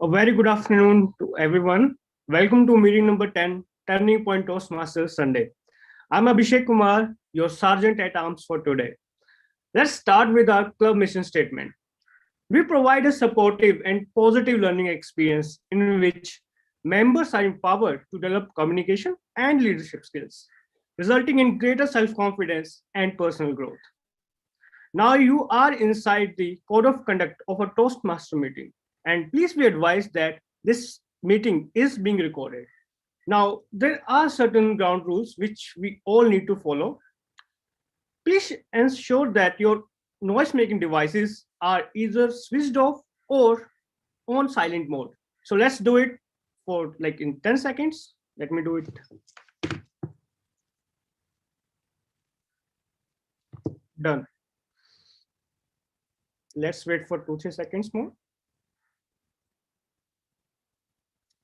A very good afternoon to everyone. Welcome to meeting number 10, Turning Point Toastmaster Sunday. I'm Abhishek Kumar, your Sergeant at Arms for today. Let's start with our club mission statement. We provide a supportive and positive learning experience in which members are empowered to develop communication and leadership skills, resulting in greater self confidence and personal growth. Now you are inside the code of conduct of a Toastmaster meeting, and please be advised that this meeting is being recorded. Now, there are certain ground rules which we all need to follow. Please ensure that your noise making devices are either switched off or on silent mode. So let's do it for like in 10 seconds. Let me do it. Done. Let's wait for 2-3 seconds more.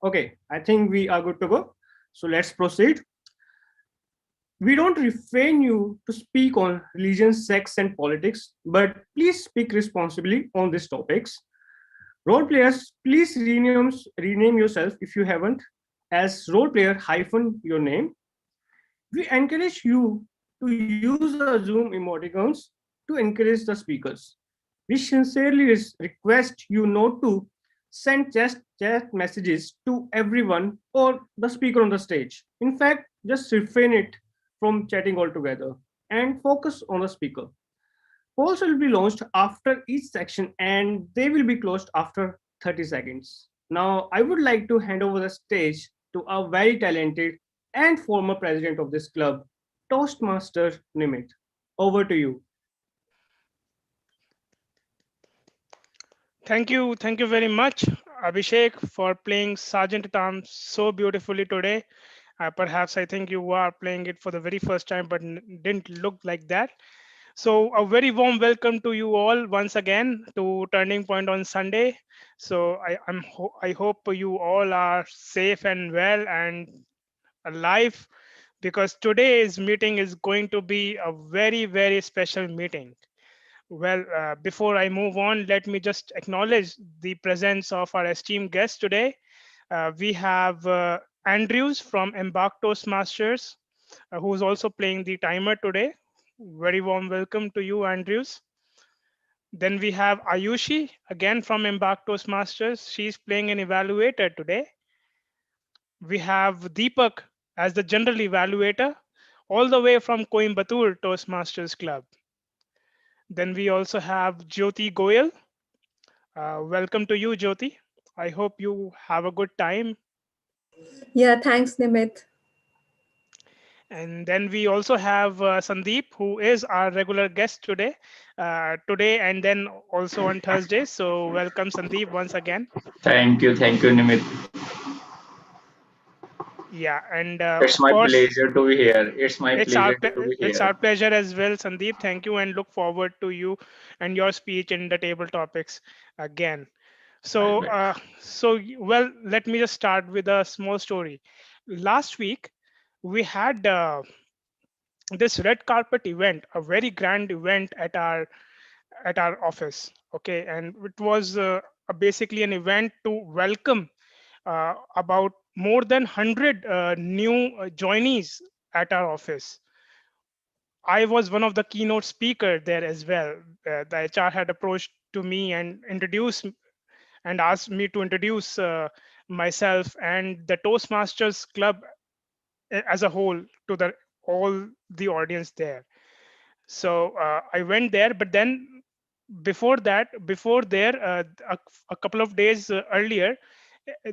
Okay, I think we are good to go. So let's proceed. We don't refrain you to speak on religion, sex, and politics, but please speak responsibly on these topics. Role players, please rename yourself if you haven't as role player hyphen your name. We encourage you to use our Zoom emoticons to encourage the speakers. We sincerely request you not to send just chat messages to everyone or the speaker on the stage. In fact, just refrain it from chatting altogether and focus on the speaker. Polls will be launched after each section and they will be closed after 30 seconds. Now, I would like to hand over the stage to our very talented and former president of this club, Toastmaster Nimit. Over to you. Thank you very much, Abhishek, for playing Sergeant at Arms so beautifully today. Perhaps I think you are playing it for the very first time, but didn't look like that. So a very warm welcome to you all once again to Turning Point on Sunday. So I hope you all are safe and well and alive because today's meeting is going to be a very special meeting. Well, before I move on, let me just acknowledge the presence of our esteemed guest today. We have Andrews from Embark Toastmasters, who's also playing the timer today. Very warm welcome to you, Andrews. Then we have Ayushi, again from Embark Toastmasters. She's playing an evaluator today. We have Deepak as the general evaluator, all the way from Coimbatore Toastmasters Club. Then we also have Jyoti Goyal. Welcome to you, Jyoti. I hope you have a good time. Yeah, thanks, Nimit. And then we also have Sandeep, who is our regular guest today and then also on Thursday. So welcome, Sandeep, once again. Thank you, Nimit. Yeah, and It's of my course, pleasure to be here. It's my pleasure to be it's here. our pleasure as well, Sandeep. Thank you, and look forward to you and your speech in the table topics again. I'll So, wait. well, let me just start with a small story. Last week, we had this red carpet event, a very grand event at our office. Okay, and it was basically an event to welcome about more than 100 new joinees at our office. I was one of the keynote speaker there as well. The HR had approached to me and introduced and asked me to introduce myself and the Toastmasters Club as a whole to the all the audience there. So I went there, but then before there, a couple of days earlier,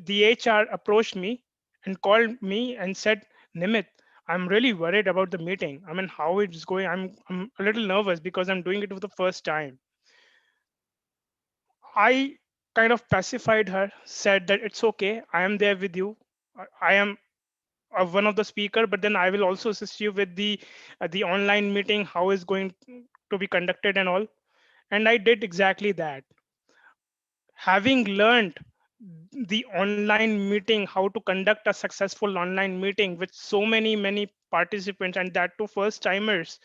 the HR approached me and called me and said, Nimit, I'm really worried about the meeting. I mean, how it's going. I'm a little nervous because I'm doing it for the first time. I kind of pacified her, said that it's okay. I am there with you. I am one of the speaker, but then I will also assist you with the online meeting, how is going to be conducted and all. And I did exactly that. Having learned the online meeting, how to conduct a successful online meeting with so many participants and that too first timers.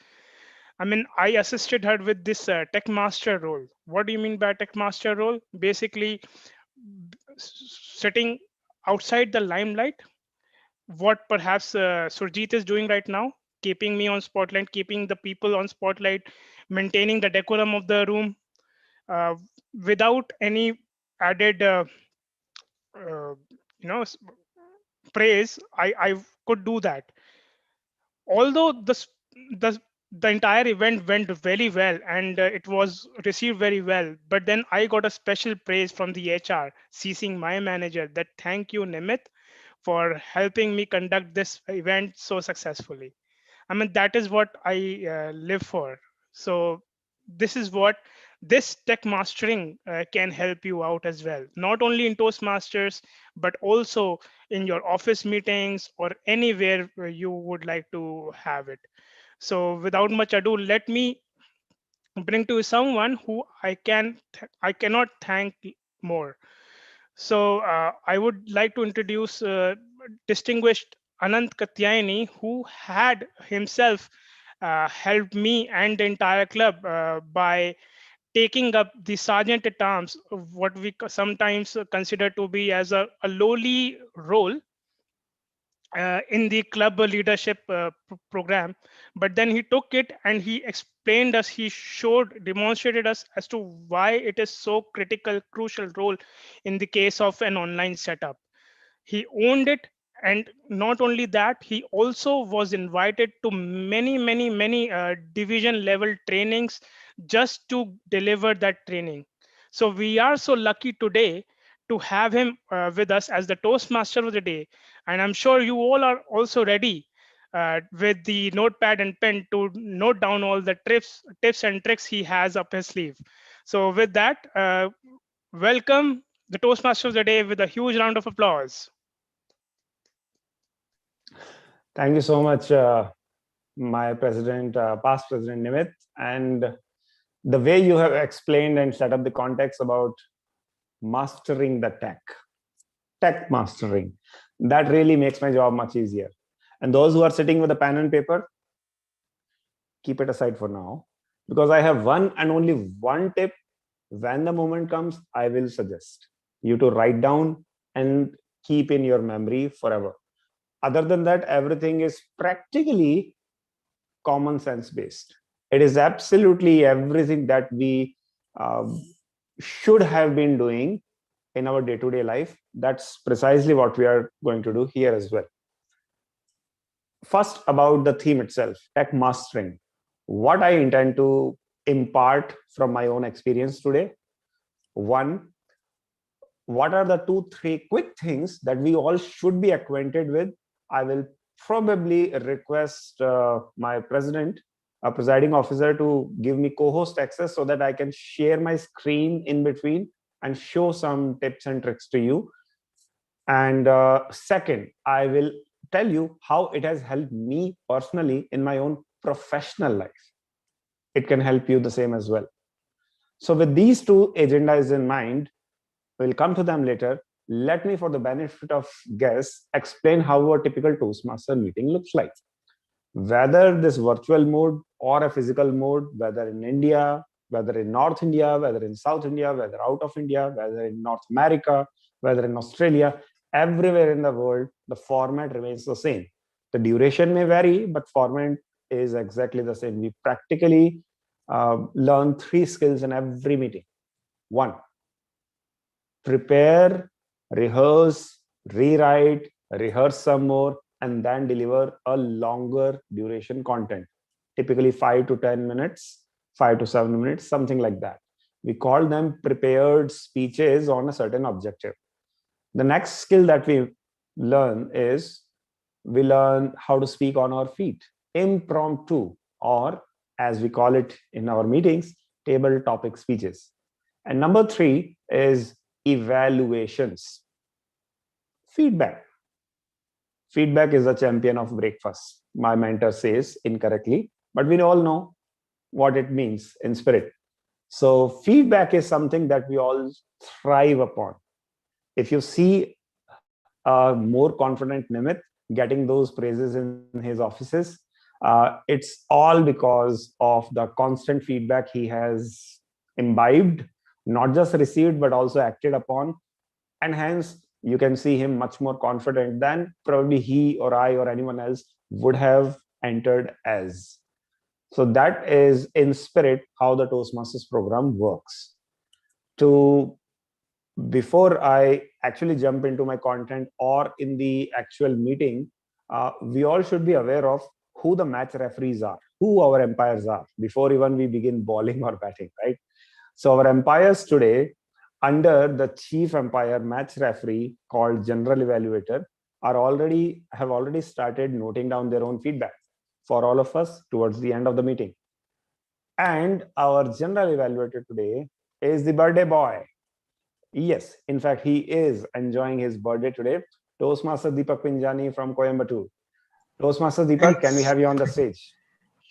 I mean, I assisted her with this tech master role. What do you mean by tech master role? Basically, sitting outside the limelight, what perhaps Surjit is doing right now, keeping me on spotlight, keeping the people on spotlight, maintaining the decorum of the room, uh, without any added, uh, you know, praise. I could do that. Although the the entire event went very well and it was received very well, but then I got a special praise from the HR, ceasing my manager, that thank you, Nimit, for helping me conduct this event so successfully. I mean, that is what I live for. So this is what this tech mastering can help you out as well, not only in Toastmasters, but also in your office meetings or anywhere where you would like to have it. So without much ado, let me bring to you someone who I cannot thank more. So I would like to introduce distinguished Anant Katyayani, who had himself helped me and the entire club by taking up the sergeant at arms, what we sometimes consider to be as a lowly role in the club leadership program. But then he took it and he explained us, he showed, demonstrated us as to why it is so critical, crucial role in the case of an online setup. He owned it, and not only that, he also was invited to many division level trainings just to deliver that training. So we are so lucky today to have him with us as the Toastmaster of the day, and I'm sure you all are also ready with the notepad and pen to note down all the tips and tricks he has up his sleeve. So with that, welcome the Toastmaster of the day with a huge round of applause. Thank you so much, my president, past president Nimit. And the way you have explained and set up the context about mastering the tech mastering, that really makes my job much easier. And those who are sitting with a pen and paper, keep it aside for now, because I have one and only one tip. When the moment comes, I will suggest you to write down and keep in your memory forever. Other than that, everything is practically common sense based. It is absolutely everything that we should have been doing in our day-to-day life. That's precisely what we are going to do here as well. First, about the theme itself, tech mastering. What I intend to impart from my own experience today. One, what are the 2-3 quick things that we all should be acquainted with? I will probably request my president, a presiding officer, to give me co-host access so that I can share my screen in between and show some tips and tricks to you. And second, I will tell you how it has helped me personally in my own professional life. It can help you the same as well. So with these two agendas in mind, we'll come to them later. Let me, for the benefit of guests, explain how a typical Toastmaster meeting looks like. Whether this virtual mode or a physical mode, whether in India, whether in North India, whether in South India, whether out of India, whether in North America, whether in Australia, everywhere in the world, the format remains the same. The duration may vary, but format is exactly the same. We practically learn 3 skills in every meeting. 1, prepare, rehearse, rewrite, rehearse some more, and then deliver a longer duration content, typically 5 to 10 minutes, 5 to 7 minutes, something like that. We call them prepared speeches on a certain objective. The next skill that we learn is we learn how to speak on our feet, impromptu, or as we call it in our meetings, table topic speeches. And number 3 is evaluations. Feedback. Feedback is the champion of breakfast, my mentor says incorrectly, but we all know what it means in spirit. So feedback is something that we all thrive upon. If you see a more confident Nimit getting those praises in his offices, it's all because of the constant feedback he has imbibed, not just received, but also acted upon and hence you can see him much more confident than probably he or I or anyone else would have entered as. So that is in spirit how the Toastmasters program works. Before I actually jump into my content or in the actual meeting, we all should be aware of who the match referees are, who our umpires are, before even we begin bowling or batting, right? So our umpires today, under the chief umpire match referee called general evaluator, have already started noting down their own feedback for all of us towards the end of the meeting. And our general evaluator today is the birthday boy. Yes, in fact, he is enjoying his birthday today. Toastmaster Deepak Pinjani from Coimbatore. Toastmaster Deepak, can we have you on the stage?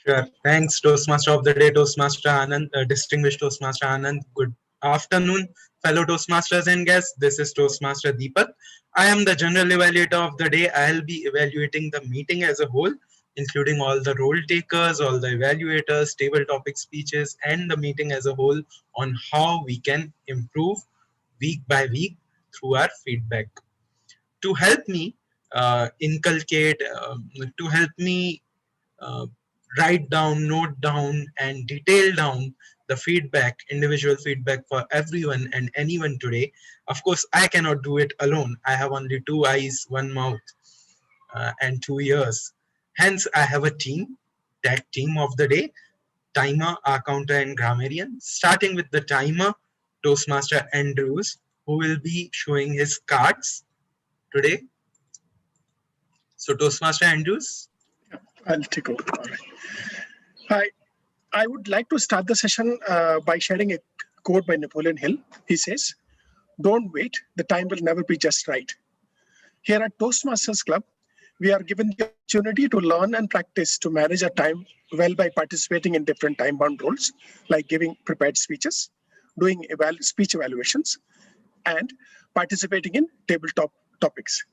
Sure. Thanks, Toastmaster of the Day, Toastmaster Anand, distinguished Toastmaster Anand. Good afternoon, fellow Toastmasters and guests. This is Toastmaster Deepak. I am the general evaluator of the day. I'll be evaluating the meeting as a whole, including all the role takers, all the evaluators, table topic speeches, and the meeting as a whole on how we can improve week by week through our feedback. To help me inculcate, to help me uh, write down, note down, and detail down the feedback, individual feedback for everyone and anyone today. Of course, I cannot do it alone. I have only 2 eyes, 1 mouth, and 2 ears. Hence, I have a team, tag team of the day, timer, counter, and grammarian. Starting with the timer, Toastmaster Andrews, who will be showing his cards today. So, Toastmaster Andrews. I'll take over. All right. I would like to start the session by sharing a quote by Napoleon Hill. He says, "Don't wait, the time will never be just right." Here at Toastmasters Club, we are given the opportunity to learn and practice to manage our time well by participating in different time-bound roles, like giving prepared speeches, doing speech evaluations, and participating in tabletop topics.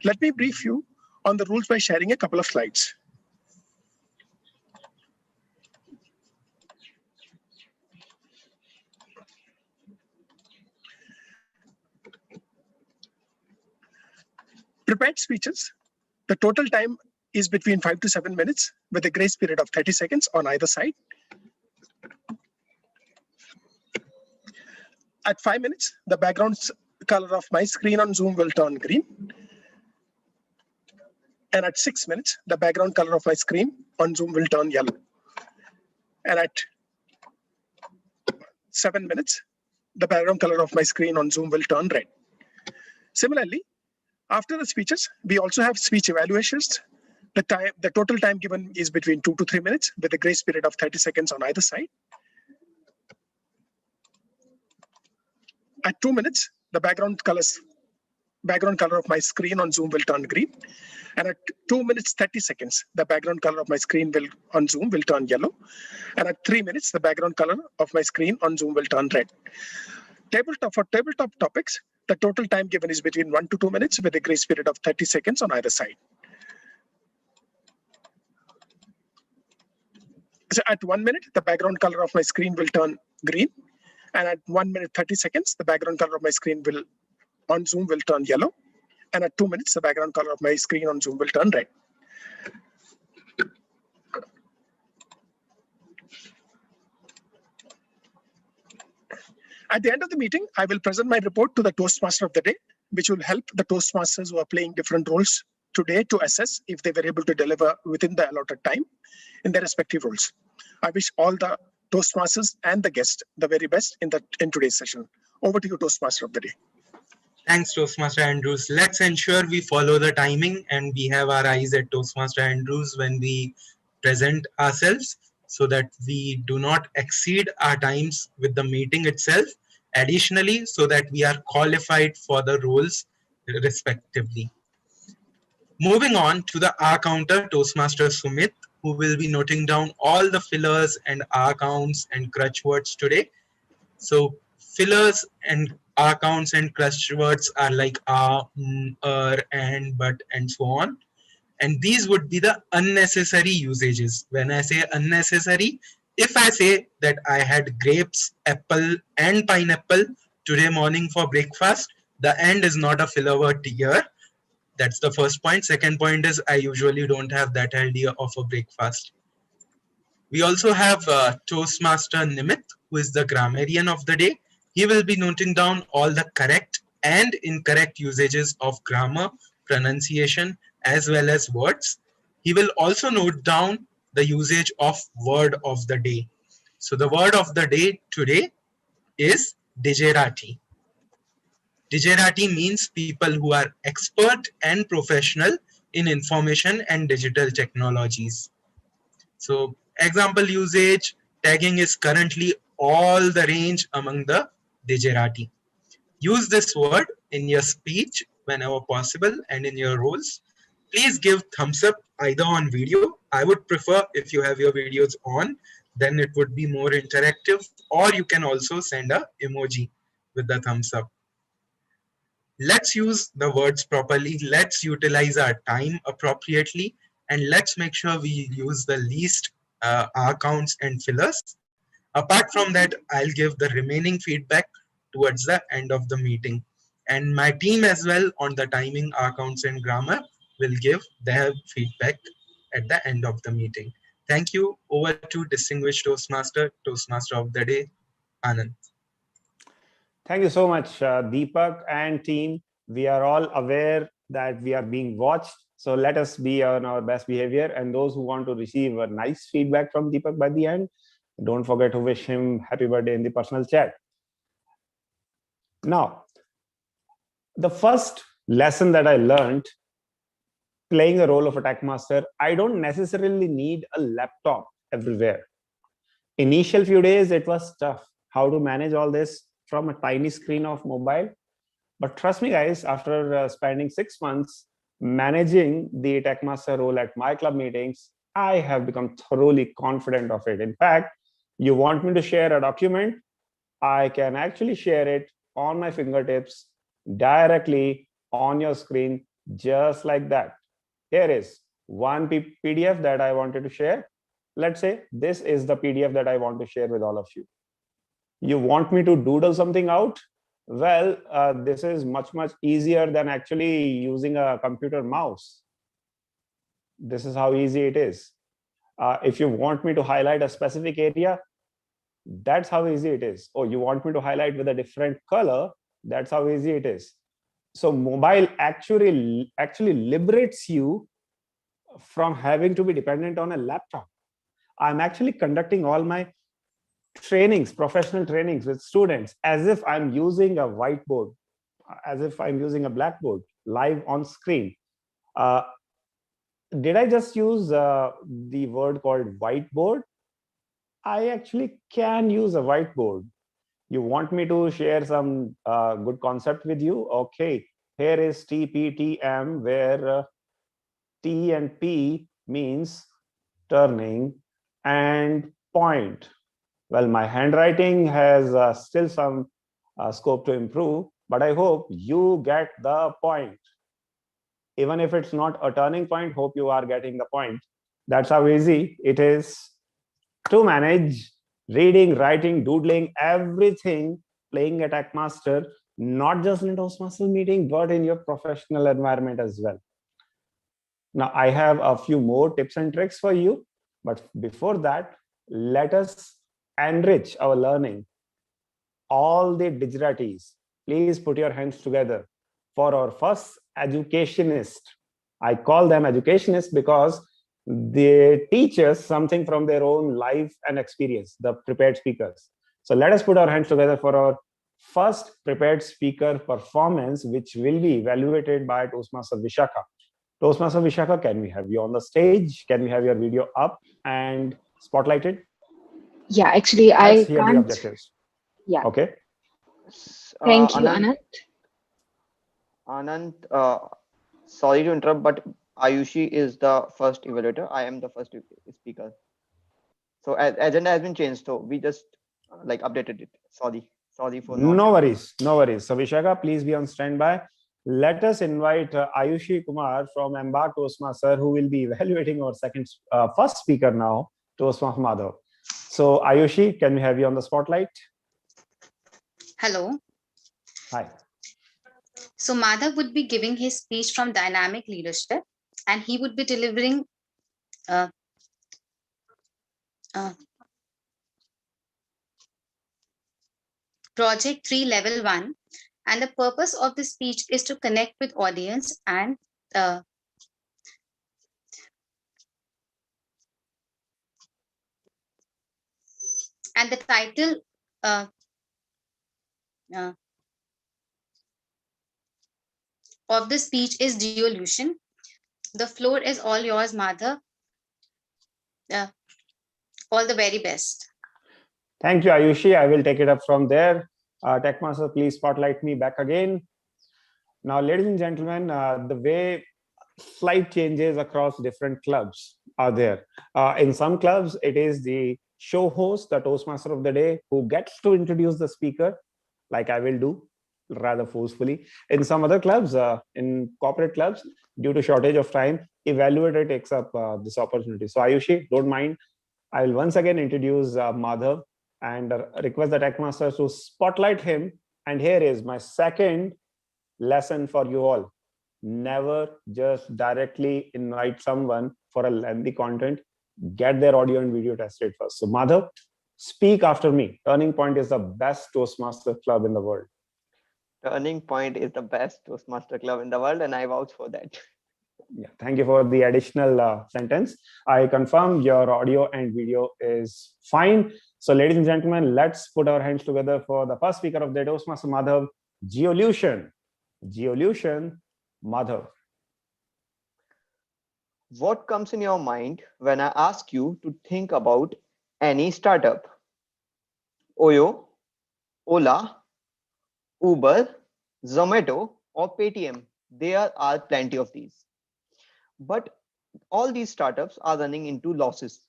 Let me brief you on the rules by sharing a couple of slides. Prepared speeches, the total time is between 5 to 7 minutes with a grace period of 30 seconds on either side. At 5 minutes, the background color of my screen on Zoom will turn green. And at 6 minutes, the background color of my screen on Zoom will turn yellow. And at 7 minutes, the background color of my screen on Zoom will turn red. Similarly, after the speeches, we also have speech evaluations. The total time given is between 2 to 3 minutes with a grace period of 30 seconds on either side. At 2 minutes, the background color of my screen on Zoom will turn green. And at 2 minutes 30 seconds, the background color of my screen on Zoom will turn yellow. And at 3 minutes, the background color of my screen on Zoom will turn red. For tabletop topics, the total time given is between 1 to 2 minutes with a grace period of 30 seconds on either side. So at 1 minute, the background color of my screen will turn green. And at 1 minute 30 seconds, the background color of my screen on Zoom will turn yellow. And at 2 minutes, the background color of my screen on Zoom will turn red. At the end of the meeting, I will present my report to the Toastmaster of the day, which will help the Toastmasters who are playing different roles today to assess if they were able to deliver within the allotted time in their respective roles. I wish all the Toastmasters and the guests the very best in today's session. Over to you, Toastmaster of the day. Thanks, Toastmaster Andrews. Let's ensure we follow the timing and we have our eyes at Toastmaster Andrews when we present ourselves so that we do not exceed our times with the meeting itself. Additionally, so that we are qualified for the roles respectively. Moving on to the R counter, Toastmaster Sumit, who will be noting down all the fillers and R counts and crutch words today. So fillers and R counts and crutch words are like and, but, and so on. And these would be the unnecessary usages. When I say unnecessary, if I say that I had grapes, apple, and pineapple today morning for breakfast, The end is not a filler word here. That's the first point. Second point is I usually don't have that idea of a breakfast. We also have Toastmaster Nimit, who is the grammarian of the day. He will be noting down all the correct and incorrect usages of grammar, pronunciation, as well as words. He will also note down the usage of word of the day. So the word of the day today is digerati. Digerati means people who are expert and professional in information and digital technologies. So example usage, tagging is currently all the range among the digerati. Use this word in your speech whenever possible and in your roles. Please give thumbs up either on video. I would prefer if you have your videos on, then it would be more interactive, or you can also send a emoji with the thumbs up. Let's use the words properly. Let's utilize our time appropriately, and let's make sure we use the least R counts and fillers. Apart from that, I'll give the remaining feedback towards the end of the meeting. And my team as well on the timing, R counts and grammar will give their feedback at the end of the meeting. Thank you. Over to distinguished Toastmaster, Toastmaster of the day, Anand. Thank you so much, Deepak and team. We are all aware that we are being watched. So let us be on our best behavior. And those who want to receive a nice feedback from Deepak by the end, don't forget to wish him happy birthday in the personal chat. Now, the first lesson that I learned playing the role of a Techmaster, I don't necessarily need a laptop everywhere. Initial few days, it was tough how to manage all this from a tiny screen of mobile. But trust me, guys, after spending 6 months managing the Techmaster role at my club meetings, I have become thoroughly confident of it. In fact, you want me to share a document, I can actually share it on my fingertips directly on your screen, just like that. Here is one PDF that I wanted to share. Let's say this is the PDF that I want to share with all of you. You want me to doodle something out? Well, this is much easier than actually using a computer mouse. This is how easy it is. If you want me to highlight a specific area, that's how easy it is. Or you want me to highlight with a different color, that's how easy it is. So mobile actually liberates you from having to be dependent on a laptop. I'm actually conducting all my trainings, professional trainings with students as if I'm using a whiteboard, as if I'm using a blackboard live on screen. Did I just use the word called whiteboard? I actually can use a whiteboard. You want me to share some good concept with you? Okay, here is TPTM, where T and P means turning and point. Well, my handwriting has still some scope to improve, but I hope you get the point. Even if it's not a turning point, hope you are getting the point. That's how easy it is to manage reading, writing, doodling, everything, playing a Techmaster, not just in a Toastmaster meeting, but in your professional environment as well. Now, I have a few more tips and tricks for you, but before that, let us enrich our learning. All the digeratis, please put your hands together for our first educationist. I call them educationists because they teach us something from their own life and experience, the prepared speakers. So let us put our hands together for our first prepared speaker performance, which will be evaluated by Toastmaster Vishakha. Toastmaster Vishakha, can we have you on the stage? Can we have your video up and spotlighted? Yeah, actually, Let's I hear can't. the objectives. Yeah. Okay. Thank you, Anand. Anand, sorry to interrupt, but Ayushi is the first evaluator. I am the first speaker. So agenda has been changed. So we just like updated it. Sorry for not. No worries, no worries. So Vishakha, please be on standby. Let us invite Ayushi Kumar from Embark Toastmaster, who will be evaluating our first speaker now, Toastmaster Madhav. So Ayushi, can we have you on the spotlight? Hello. Hi. So Madhav would be giving his speech from dynamic leadership, and he would be delivering uh, uh, Project 3 Level 1. And the purpose of this speech is to connect with audience uh, and the title uh, uh, of the speech is Devolution. The floor is all yours, Madhav. Uh, all the very best. Thank you, Ayushi. I will take it up from there. Techmaster, please spotlight me back again. Now, ladies and gentlemen, the way slight changes across different clubs are there. In some clubs, it is the show host, the Toastmaster of the day, who gets to introduce the speaker, like I will do rather forcefully. In some other clubs, in corporate clubs, due to shortage of time, Evaluator takes up this opportunity. So Ayushi, don't mind. I will once again introduce Madhav and request the Techmaster to spotlight him. And here is my second lesson for you all. Never just directly invite someone for a lengthy content. Get their audio and video tested first. So Madhav, speak after me. Turning Point is the best Toastmaster club in the world. Turning Point is the best Toastmaster club in the world, and I vouch for that. Yeah, thank you for the additional sentence. I confirm your audio and video is fine. So ladies and gentlemen, let's put our hands together for the first speaker of the Toastmaster, Madhav. Geolution. Geolution, Madhav. What comes in your mind when I ask you to think about any startup? Oyo, Ola, Uber, Zomato, or Paytm? There are plenty of these. But all these startups are running into losses.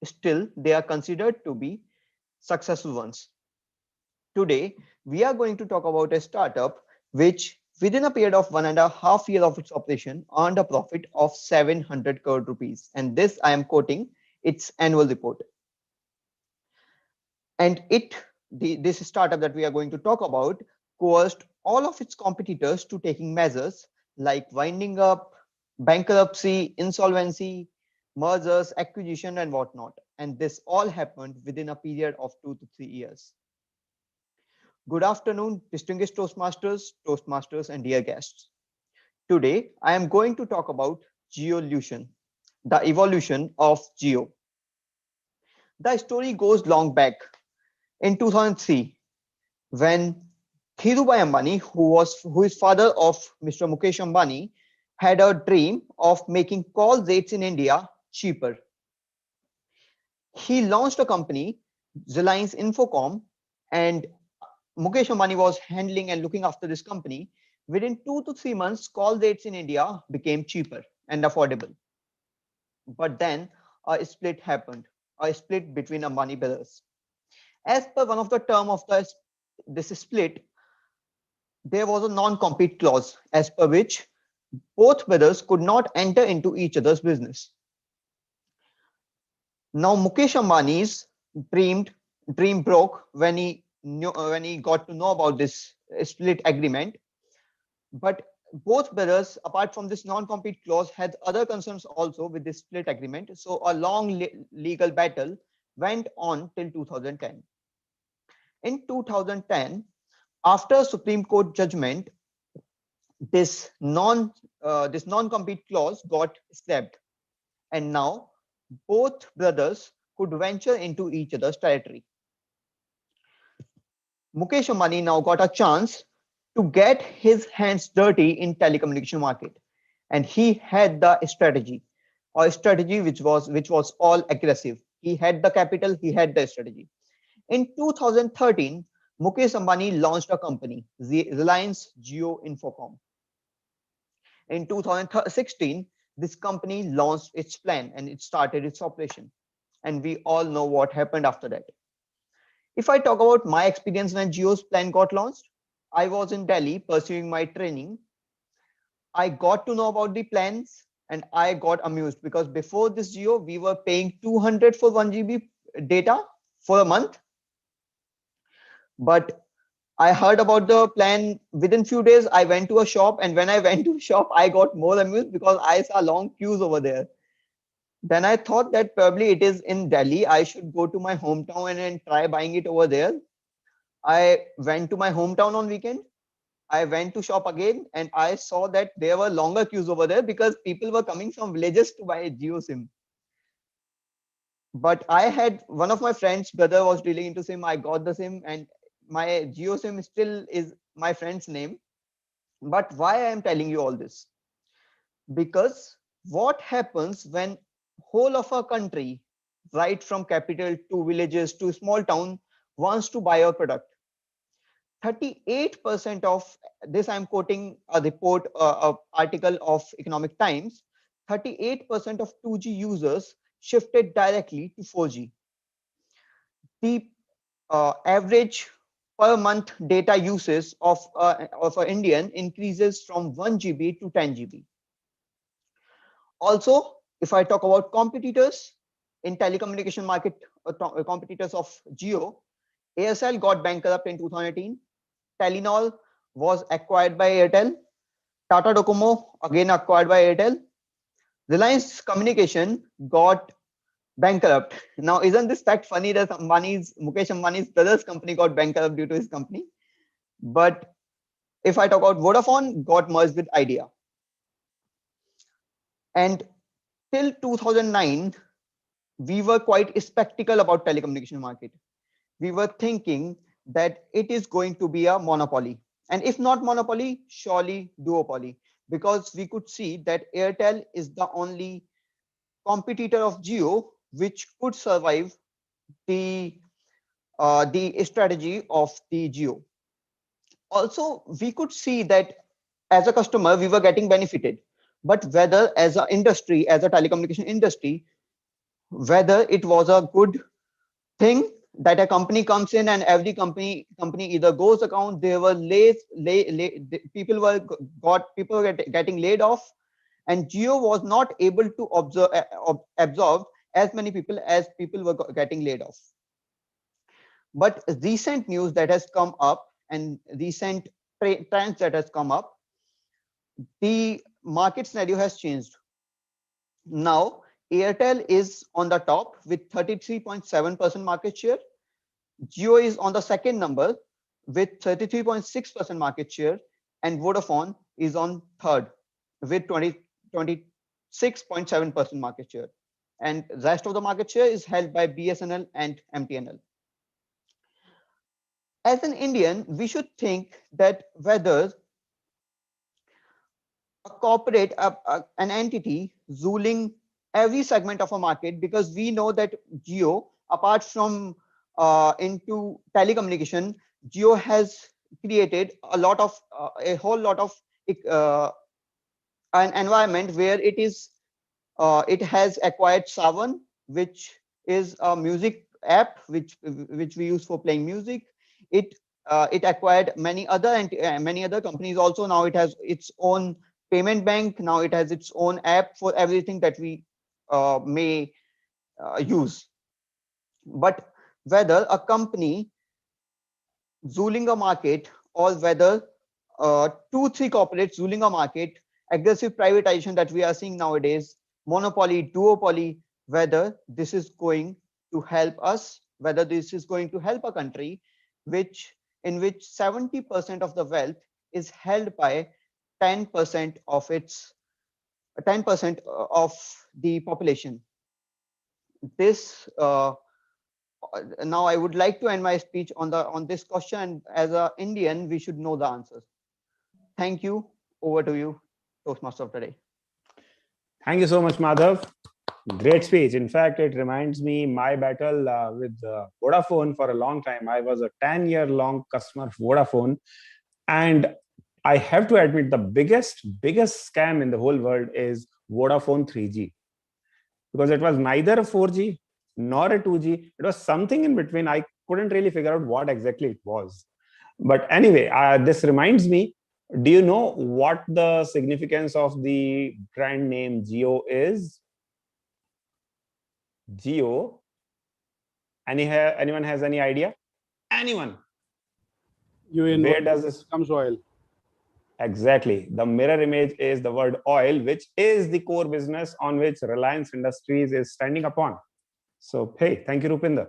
Still, they are considered to be successful ones. Today, we are going to talk about a startup which, within a period of 1.5 years of its operation, earned a profit of 700 crore rupees. And this I am quoting its annual report. And this startup that we are going to talk about coerced all of its competitors to taking measures like winding up, bankruptcy, insolvency, mergers, acquisition, and whatnot. And this all happened within a period of 2 to 3 years. Good afternoon, distinguished Toastmasters, and dear guests. Today, I am going to talk about Geolution, the evolution of Geo. The story goes long back. In 2003, when Dhirubhai Ambani, who is father of Mr. Mukesh Ambani, had a dream of making call rates in India cheaper. He launched a company, Reliance Infocom, and Mukesh Ambani was handling and looking after this company. Within 2 to 3 months, call rates in India became cheaper and affordable. But then a split happened, a split between Ambani brothers. As per one of the term of this split, there was a non-compete clause as per which both brothers could not enter into each other's business. Now Mukesh Ambani's dream broke when he got to know about this split agreement. But both brothers, apart from this non-compete clause, had other concerns also with this split agreement. So a long legal battle went on till 2010. In 2010, after Supreme Court judgment, this non-compete clause got scrapped, and now both brothers could venture into each other's territory. Mukesh Ambani now got a chance to get his hands dirty in telecommunication market, and he had the strategy, or strategy which was all aggressive. He had the capital, he had the strategy. In 2013, Mukesh Ambani launched a company, Reliance Jio Infocom. In 2016, this company launched its plan and it started its operation. And we all know what happened after that. If I talk about my experience when Jio's plan got launched, I was in Delhi pursuing my training. I got to know about the plans and I got amused because before this Jio, we were paying 200 for 1 GB data for a month. But I heard about the plan within few days. I went to a shop, and when I went to a shop, I got more amused because I saw long queues over there. Then I thought that probably it is in Delhi. I should go to my hometown and try buying it over there. I went to my hometown on weekend. I went to shop again, and I saw that there were longer queues over there because people were coming from villages to buy Jio SIM. But I had one of my friends' brother was dealing into SIM. I got the SIM, and my Jio SIM still is my friend's name. But why I am telling you all this? Because what happens when whole of a country, right from capital to villages to small town, wants to buy a product? 38% of this, I'm quoting a report, article of Economic Times. 38% of 2G users shifted directly to 4G. The average per month data usage of an Indian increases from 1 GB to 10 GB. Also, if I talk about competitors in telecommunication market, competitors of Jio, ASL got bankrupt in 2018. Telenor was acquired by Airtel. Tata Docomo again acquired by Airtel. Reliance Communication got bankrupt. Now, isn't this fact funny that Mukesh Ambani's brother's company got bankrupt due to his company? But if I talk about Vodafone, got merged with Idea. And till 2009, we were quite skeptical about telecommunication market. We were thinking that it is going to be a monopoly. And if not monopoly, surely duopoly. Because we could see that Airtel is the only competitor of Jio which could survive the strategy of the Jio. Also, we could see that as a customer, we were getting benefited. But whether as an industry, as a telecommunication industry, whether it was a good thing that a company comes in and every company either goes account, they were people were getting laid off, and Jio was not able to absorb as many people as people were getting laid off. But recent news that has come up and recent trends that has come up, the market scenario has changed. Now Airtel is on the top with 33.7% market share. Jio is on the second number with 33.6% market share, and Vodafone is on third with 26.7% market share. And rest of the market share is held by BSNL and MTNL. As an Indian, we should think that whether a corporate, an entity ruling every segment of a market, because we know that Jio, apart from into telecommunication, Jio has created a whole lot of an environment where it has acquired Savan, which is a music app which we use for playing music. It acquired many other companies also. Now it has its own payment bank. Now it has its own app for everything that we may use. But whether a company ruling a market or whether 2-3 corporates ruling a market, aggressive privatization that we are seeing nowadays, monopoly, duopoly, whether this is going to help us, whether this is going to help a country in which 70% of the wealth is held by 10% of the population. This now I would like to end my speech on this question. As an Indian, we should know the answers. Thank you. Over to you, Toastmaster of the day. Thank you so much, Madhav. Great speech. In fact, it reminds me my battle with Vodafone for a long time. I was a 10-year-long customer of Vodafone, and I have to admit the biggest scam in the whole world is Vodafone 3G, because it was neither a 4G nor a 2G. It was something in between. I couldn't really figure out what exactly it was. But anyway, this reminds me, do you know what the significance of the brand name Jio is? Jio. Anyone has any idea? Anyone? Where does this comes oil? Exactly. The mirror image is the word oil, which is the core business on which Reliance Industries is standing upon. So, hey, thank you, Rupinder.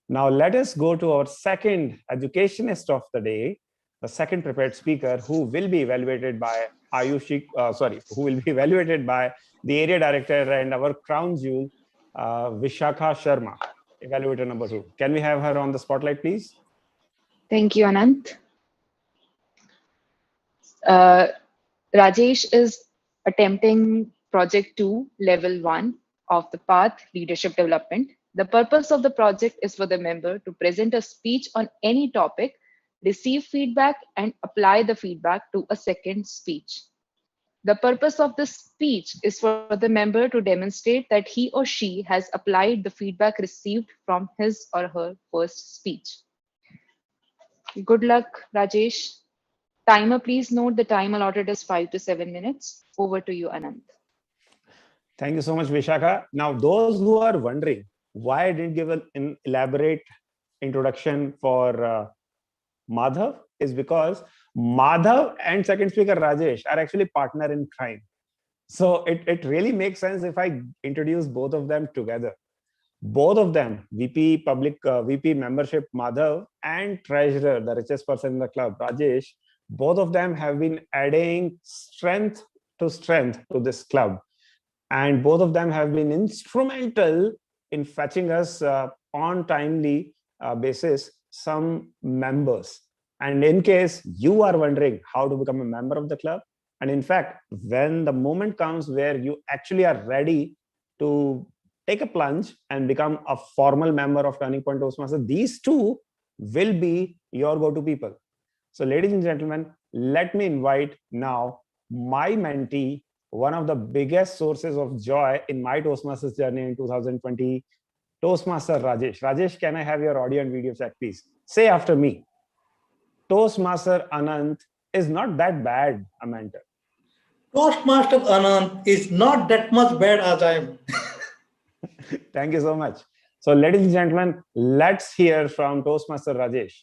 Now, let us go to our second educationist of the day, the second prepared speaker who will be evaluated by who will be evaluated by the area director and our crown jewel, Vishakha Sharma, evaluator number 2. Can we have her on the spotlight, please? Thank you, Anant. Rajesh is attempting project 2, level 1 of the path leadership development. The purpose of the project is for the member to present a speech on any topic, receive feedback, and apply the feedback to a second speech. The purpose of this speech is for the member to demonstrate that he or she has applied the feedback received from his or her first speech. Good luck, Rajesh. Timer, please note the time allotted is 5 to 7 minutes. Over to you, Anant. Thank you so much, Vishakha. Now, those who are wondering why I didn't give an elaborate introduction for Madhav is because Madhav and second speaker Rajesh are actually partner in crime. So it really makes sense if I introduce both of them together. Both of them, VP VP membership Madhav and treasurer, the richest person in the club, Rajesh, both of them have been adding strength to this club. And both of them have been instrumental in fetching us on timely basis some members. And in case you are wondering how to become a member of the club, and in fact, when the moment comes where you actually are ready to take a plunge and become a formal member of Turning Point Toastmaster, these two will be your go-to people. So ladies and gentlemen, let me invite now my mentee, one of the biggest sources of joy in my Toastmasters journey in 2020, Toastmaster Rajesh. Rajesh, can I have your audio and video check, please? Say after me. Toastmaster Anant is not that bad a mentor. Toastmaster Anant is not that much bad as I am. Thank you so much. So ladies and gentlemen, let's hear from Toastmaster Rajesh.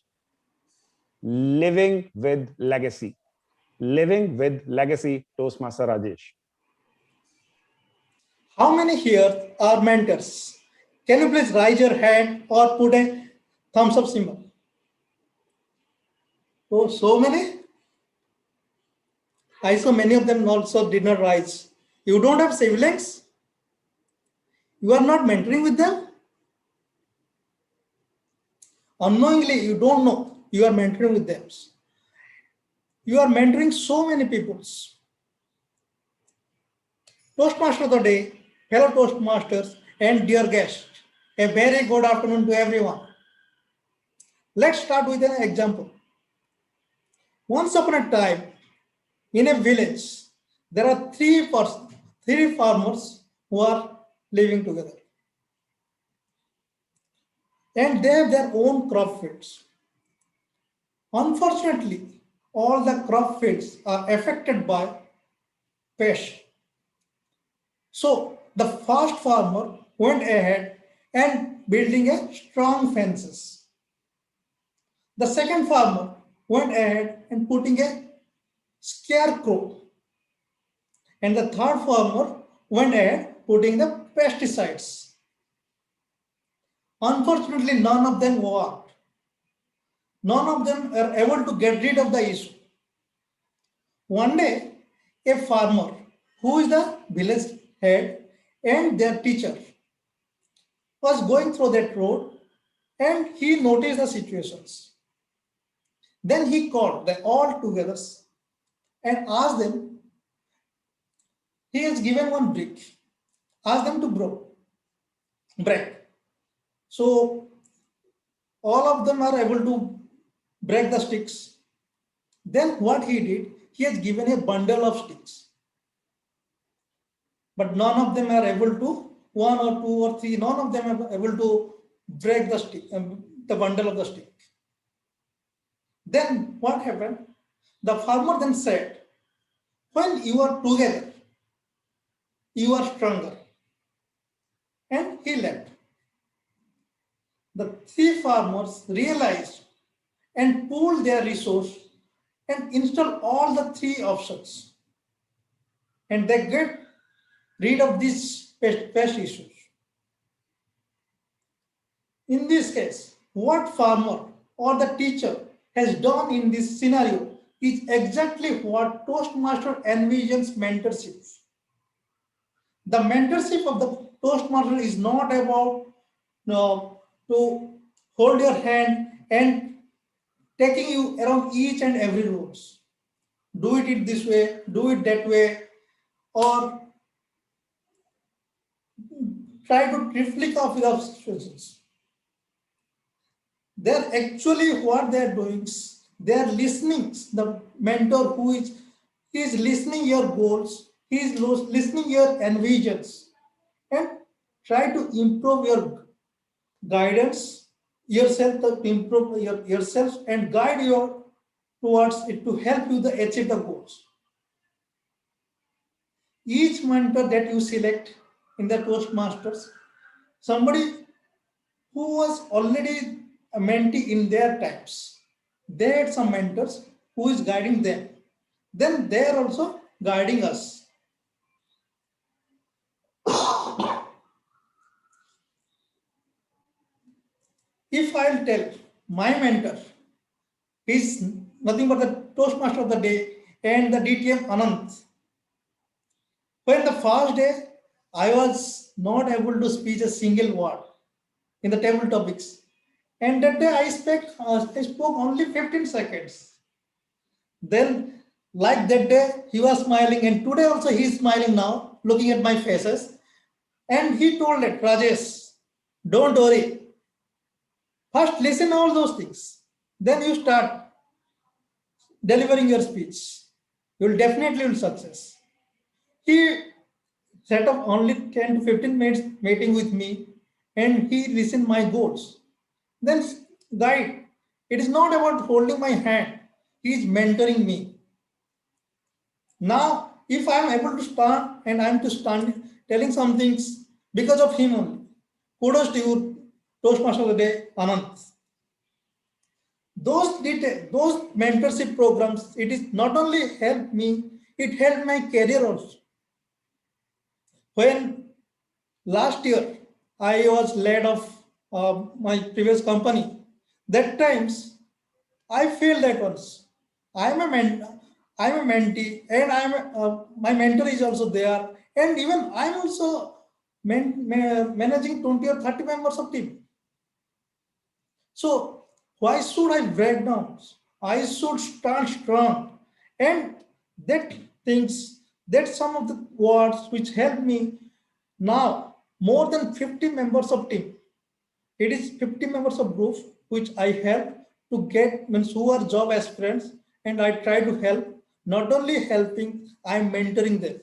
Living with legacy. Living with legacy, Toastmaster Rajesh. How many here are mentors? Can you please raise your hand or put a thumbs up symbol? Oh, so many? I saw many of them also did not rise. You don't have siblings? You are not mentoring with them? Unknowingly, you don't know you are mentoring with them. You are mentoring so many people. Toastmaster of the day, fellow Toastmasters, and dear guests, a very good afternoon to everyone. Let's start with an example. Once upon a time, in a village, there are three farmers who are living together. And they have their own crop fields. Unfortunately, all the crop fields are affected by pest. So the first farmer went ahead and building a strong fences. The second farmer went ahead and putting a scarecrow. And the third farmer went ahead putting the pesticides. Unfortunately, none of them worked. None of them are able to get rid of the issue. One day, a farmer who is the village head and their teacher was going through that road and he noticed the situations. Then he called them all together and asked them, he has given one brick, asked them to break. So all of them are able to break the sticks. Then what he did, he has given a bundle of sticks. But none of them are able to, one or two or three, none of them are able to break the stick, the bundle of the stick. Then what happened? The farmer then said, when you are together, you are stronger. And he left. The three farmers realized and pool their resource and install all the 3 options. And they get rid of these pest issues. In this case, what farmer or the teacher has done in this scenario is exactly what Toastmaster envisions mentorship. The mentorship of the Toastmaster is not about to hold your hand and taking you around each and every rules. Do it this way, do it that way, or try to reflect off your situations. They're actually what they're doing. They're listening. The mentor who is listening your goals, he is listening your envisions, and try to improve your guidance yourself, to improve yourself and guide you towards it to help you to achieve the goals. Each mentor that you select in the Toastmasters, somebody who was already a mentee in their times. They had some mentors who is guiding them. Then they are also guiding us. If I'll tell my mentor is nothing but the Toastmaster of the day and the DTM Anant. When the first day, I was not able to speak a single word in the table topics. And that day I spoke only 15 seconds. Then, like that day, he was smiling, and today also he's smiling now, looking at my faces. And he told that, Rajesh, don't worry. First, listen all those things. Then you start delivering your speech. You will definitely will success. He set up only 10 to 15 minutes meeting with me, and he listened my goals. Then guide. It is not about holding my hand. He is mentoring me. Now, if I am able to stand and I am to stand telling some things because of him only, kudos to you, Toastmaster of the Day, Anand. Those mentorship programs, it is not only helped me, it helped my career also. When last year I was laid off my previous company, that times I feel that once I'm a mentee, and my mentor is also there, and even I'm also managing 20 or 30 members of team. So why should I break down? I should stand strong, and that things, that some of the words which help me now more than 50 members of team. It is 50 members of group which I help to get, means who are job aspirants, and I try to help, not only helping, I'm mentoring them.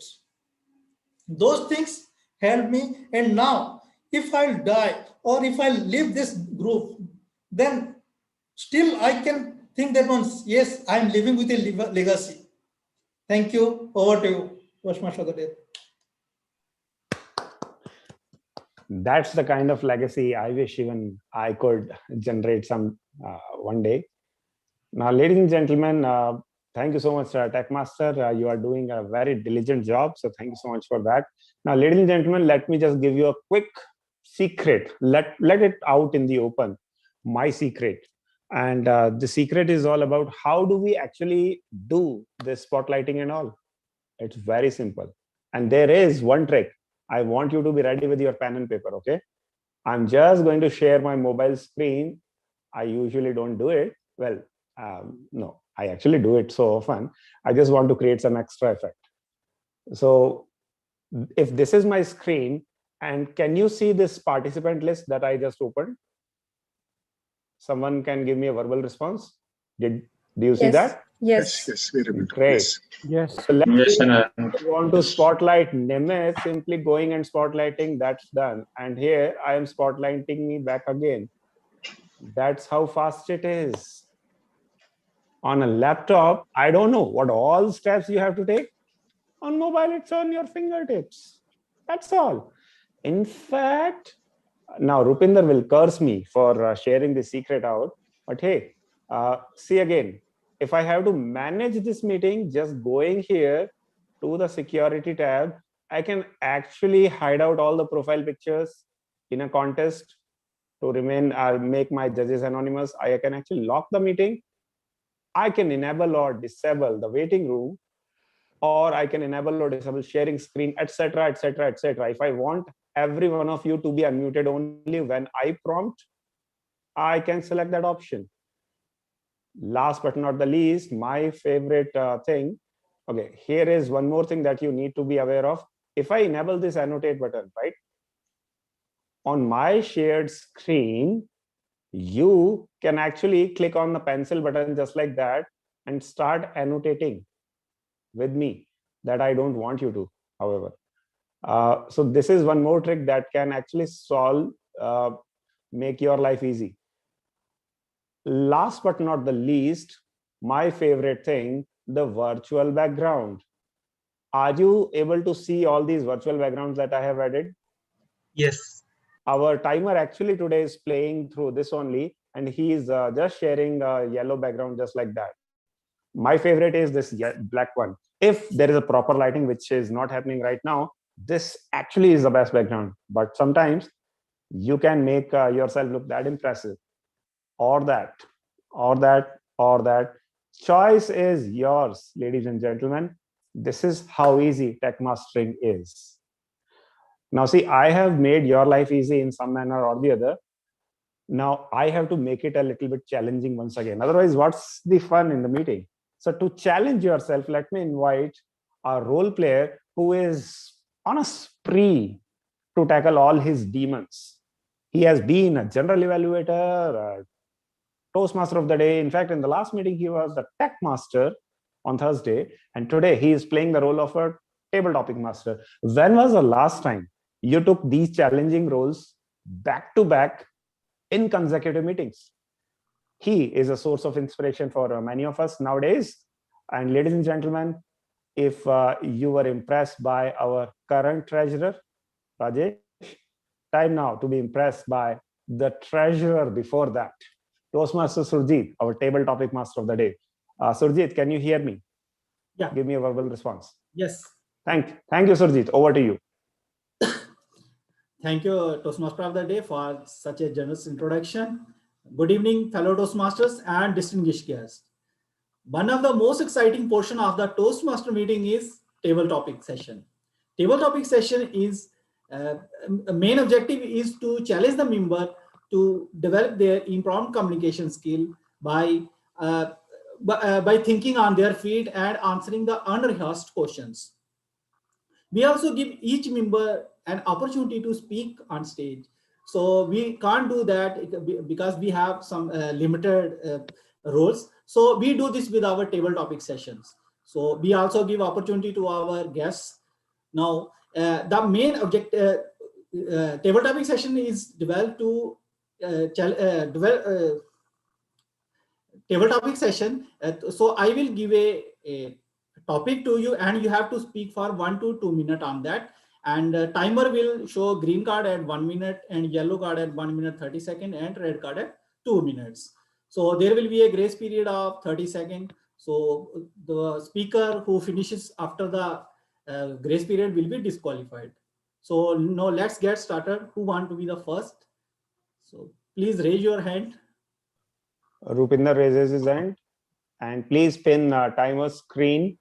Those things help me, and now if I'll die or if I leave this group, then still I can think that once, yes, I'm living with a legacy. Thank you. Over to you, Toastmaster of the Day. That's the kind of legacy I wish even I could generate some one day. Now, ladies and gentlemen, thank you so much, Techmaster. You are doing a very diligent job. So thank you so much for that. Now, ladies and gentlemen, let me just give you a quick secret. Let it out in the open, my secret. And the secret is all about how do we actually do this spotlighting and all. It's very simple. And there is one trick. I want you to be ready with your pen and paper, okay? I'm just going to share my mobile screen. I usually don't do it. Well, no, I actually do it so often. I just want to create some extra effect. So if this is my screen, and can you see this participant list that I just opened? Someone can give me a verbal response. Do you see that? Yes. Yes, very good. Great. Yes. So let's Yes, see. Anand. If you want to spotlight Nemeth, simply going and spotlighting, that's done. And here I am spotlighting me back again. That's how fast it is. On a laptop, I don't know what all steps you have to take. On mobile, it's on your fingertips. That's all. In fact, now Rupinder will curse me for sharing the secret out. But hey, See again, if I have to manage this meeting, just going here to the security tab, I can actually hide out all the profile pictures in a contest to remain make my judges anonymous. I can actually lock the meeting. I can enable or disable the waiting room, or I can enable or disable sharing screen, etc., etc., etc. If I want every one of you to be unmuted only when I prompt, I can select that option. Last but not the least, my favorite thing. Okay, here is one more thing that you need to be aware of. If I enable this annotate button, right, on my shared screen, you can actually click on the pencil button just like that and start annotating with me that I don't want you to, however. So this is one more trick that can actually make your life easy. Last but not the least, my favorite thing, the virtual background. Are you able to see all these virtual backgrounds that I have added? Yes. Our timer actually today is playing through this only, and he is just sharing a yellow background just like that. My favorite is this black one. If there is a proper lighting, which is not happening right now, this actually is the best background. But sometimes you can make yourself look that impressive, or that, or that, or that. Choice is yours, ladies and gentlemen. This is how easy Techmastering is. Now, see, I have made your life easy in some manner or the other. Now, I have to make it a little bit challenging once again. Otherwise, what's the fun in the meeting? So to challenge yourself, let me invite a role player who is on a spree to tackle all his demons. He has been a general evaluator, a Toastmaster of the day. In fact, in the last meeting, he was the tech master on Thursday. And today he is playing the role of a table topic master. When was the last time you took these challenging roles back to back in consecutive meetings? He is a source of inspiration for many of us nowadays. And ladies and gentlemen, if you were impressed by our current treasurer, Rajesh, time now to be impressed by the treasurer before that, Toastmaster Surjit, our table topic master of the day. Surjit, can you hear me? Yeah. Give me a verbal response. Yes. Thank you, Surjit. Over to you. Thank you, Toastmaster of the day, for such a generous introduction. Good evening, fellow Toastmasters and distinguished guests. One of the most exciting portion of the Toastmaster meeting is table topic session. Table topic session is main objective is to challenge the member to develop their impromptu communication skill by thinking on their feet and answering the unrehearsed questions. We also give each member an opportunity to speak on stage. So we can't do that because we have some limited roles. So we do this with our table topic sessions. So we also give opportunity to our guests. Now, the main table topic session is developed to table topic session. So I will give a topic to you and you have to speak for 1 to 2 minutes on that. And timer will show green card at 1 minute and yellow card at 1 minute 30 seconds and red card at 2 minutes. So there will be a grace period of 30 seconds. So the speaker who finishes after the grace period will be disqualified. So now let's get started. Who want to be the first? So please raise your hand. Rupinder raises his hand, and please pin timer screen.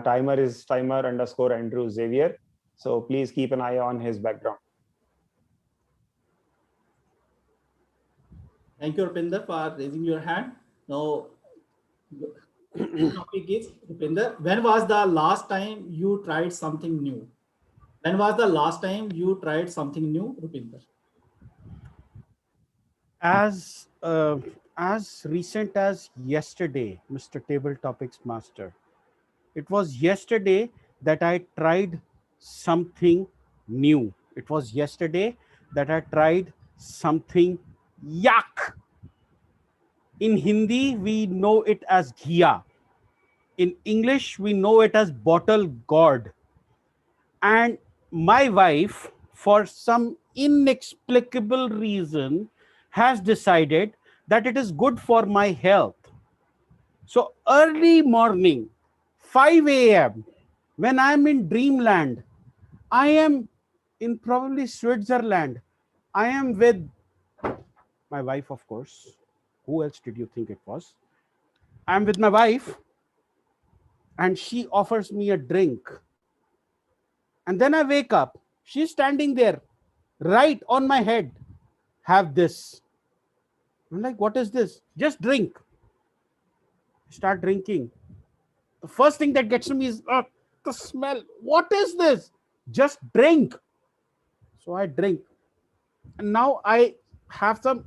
Timer is timer _ Andrew Xavier. So please keep an eye on his background. Thank you, Rupinder, for raising your hand. Now, the topic is, Rupinder, when was the last time you tried something new? When was the last time you tried something new, Rupinder? As recent as yesterday, Mr. Table Topics Master. It was yesterday that I tried something new. It was yesterday that I tried something yak. In Hindi, we know it as ghiya. In English, we know it as bottle gourd. And my wife, for some inexplicable reason, has decided that it is good for my health. So early morning, 5 a.m., when I'm in dreamland, I am in probably Switzerland. I am with my wife, of course. Who else did you think it was? I'm with my wife, and she offers me a drink. And then I wake up. She's standing there, right on my head. Have this. I'm like, what is this? Just drink. Start drinking. The first thing that gets to me is the smell. What is this? Just drink. So I drink. And now I have some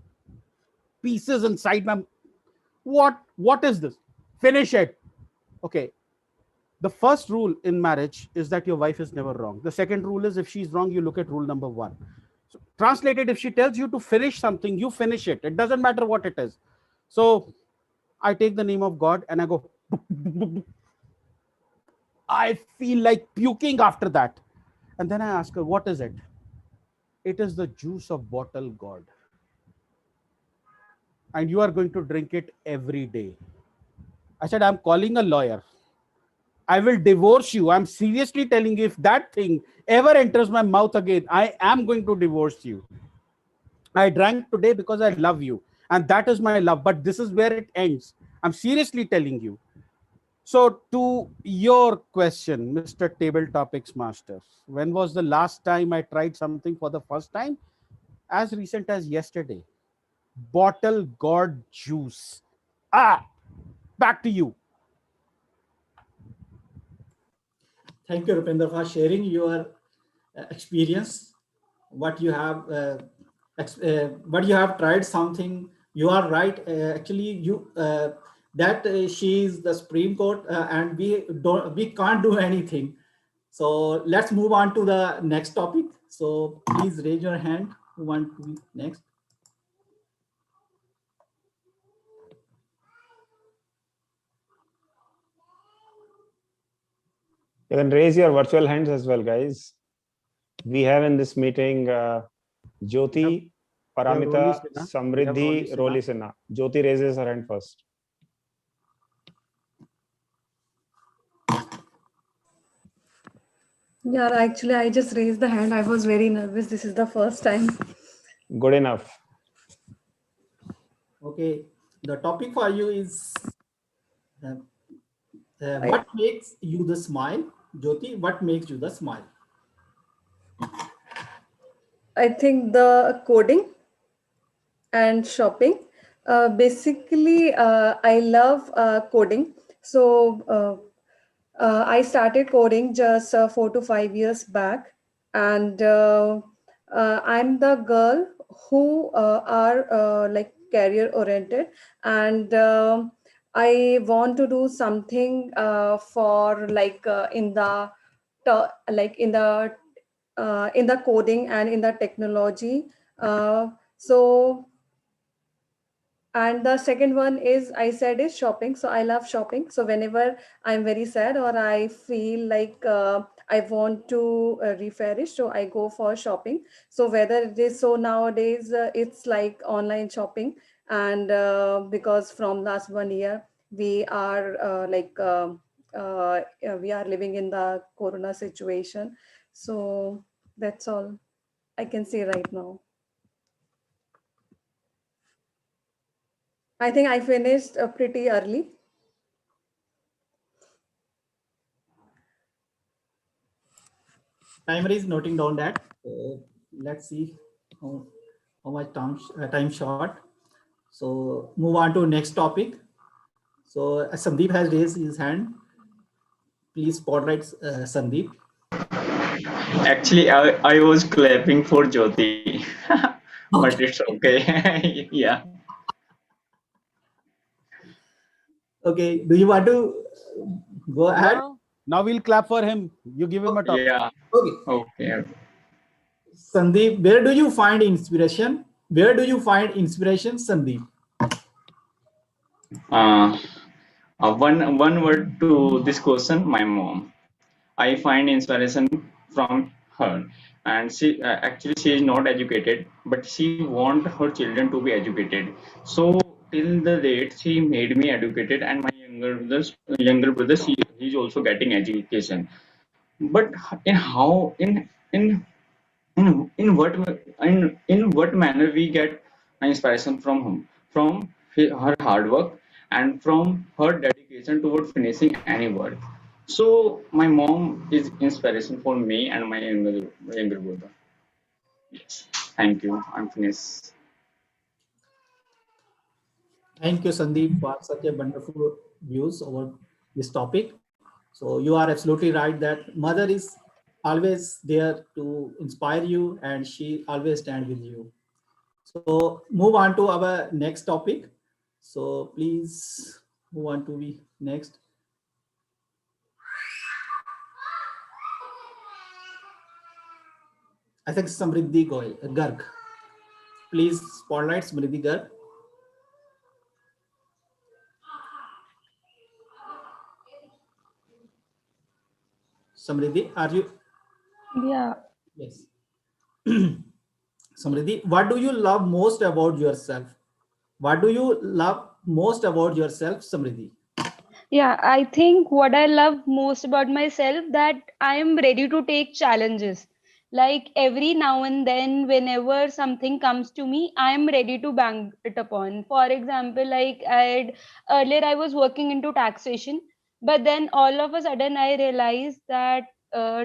pieces inside my. What is this? Finish it. Okay. The first rule in marriage is that your wife is never wrong. The second rule is if she's wrong, you look at rule number 1. So, translated, if she tells you to finish something, you finish it. It doesn't matter what it is. So I take the name of God and I go. I feel like puking after that. And then I ask her, what is it? It is the juice of bottle God. And you are going to drink it every day. I said, I'm calling a lawyer. I will divorce you. I'm seriously telling you, if that thing ever enters my mouth again, I am going to divorce you. I drank today because I love you. And that is my love. But this is where it ends. I'm seriously telling you. So to your question, Mr. Table Topics Master, when was the last time I tried something for the first time? As recent as yesterday. Bottle God juice. Back to you. Thank you, Rupinder, for sharing your experience. What you have tried something. You are right. Actually, she is the Supreme Court, and we can't do anything. So let's move on to the next topic. So please raise your hand. Who want to be next? You can raise your virtual hands as well, guys. We have in this meeting Jyoti, Paramita, Samriddhi, Roli Sinha. Jyoti raises her hand first. Yeah, actually, I just raised the hand. I was very nervous. This is the first time. Good enough. Okay, the topic for you is what makes you the smile? Jyoti, what makes you the smile? I think the coding and shopping. Basically, I love coding. So I started coding just 4 to 5 years back, and I'm the girl who are like career oriented, and I want to do something for like like in the coding and in the technology. So and the second one is I said is shopping. So I love shopping. So whenever I'm very sad or I feel like I want to refresh, so I go for shopping. So whether it is so nowadays, it's like online shopping. And because from last 1 year, we are we are living in the Corona situation. So that's all I can say right now. I think I finished pretty early. Timer is noting down that. Let's see how much time short. So move on to next topic. So Sandeep has raised his hand. Please spotlight Sandeep. Actually, I was clapping for Jyoti, but it's okay. Yeah. Okay, do you want to go ahead? Now we'll clap for him. You give him a topic. Yeah. Okay. Sandeep, where do you find inspiration? Where do you find inspiration, Sandeep? One word to this question, my mom. I find inspiration from her, and she is not educated, but she want her children to be educated. So till the date she made me educated, and my younger brothers, he's also getting education. But in how in what manner we get inspiration from him, from her hard work and from her dedication toward finishing any work. So my mom is inspiration for me and my younger brother. Yes, thank you, I'm finished. Thank you, Sandeep, for such a wonderful views over this topic. So you are absolutely right that mother is always there to inspire you, and she always stand with you. So move on to our next topic. So please, who want to be next? I think Samriddhi Garg. Please spotlight Samriddhi Garg. Samriddhi, are you? Yeah. Yes. Samriddhi, what do you love most about yourself? What do you love most about yourself, Samriddhi? Yeah, I think what I love most about myself that I am ready to take challenges. Like every now and then, whenever something comes to me, I am ready to bang it upon. For example, like earlier I was working into taxation, but then all of a sudden I realized that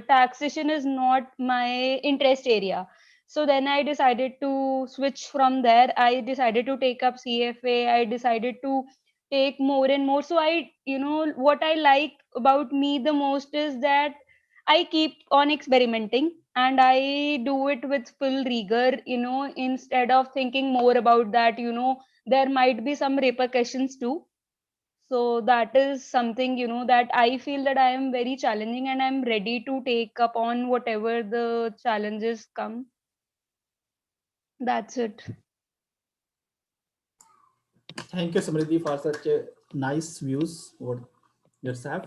taxation is not my interest area. So then I decided to switch from there. I decided to take up CFA. I decided to take more and more. So I, what I like about me the most is that I keep on experimenting and I do it with full rigor, instead of thinking more about that, there might be some repercussions too. So that is something, that I feel that I am very challenging and I'm ready to take up on whatever the challenges come. That's it. Thank you, Samriddhi, for such a nice views over yourself.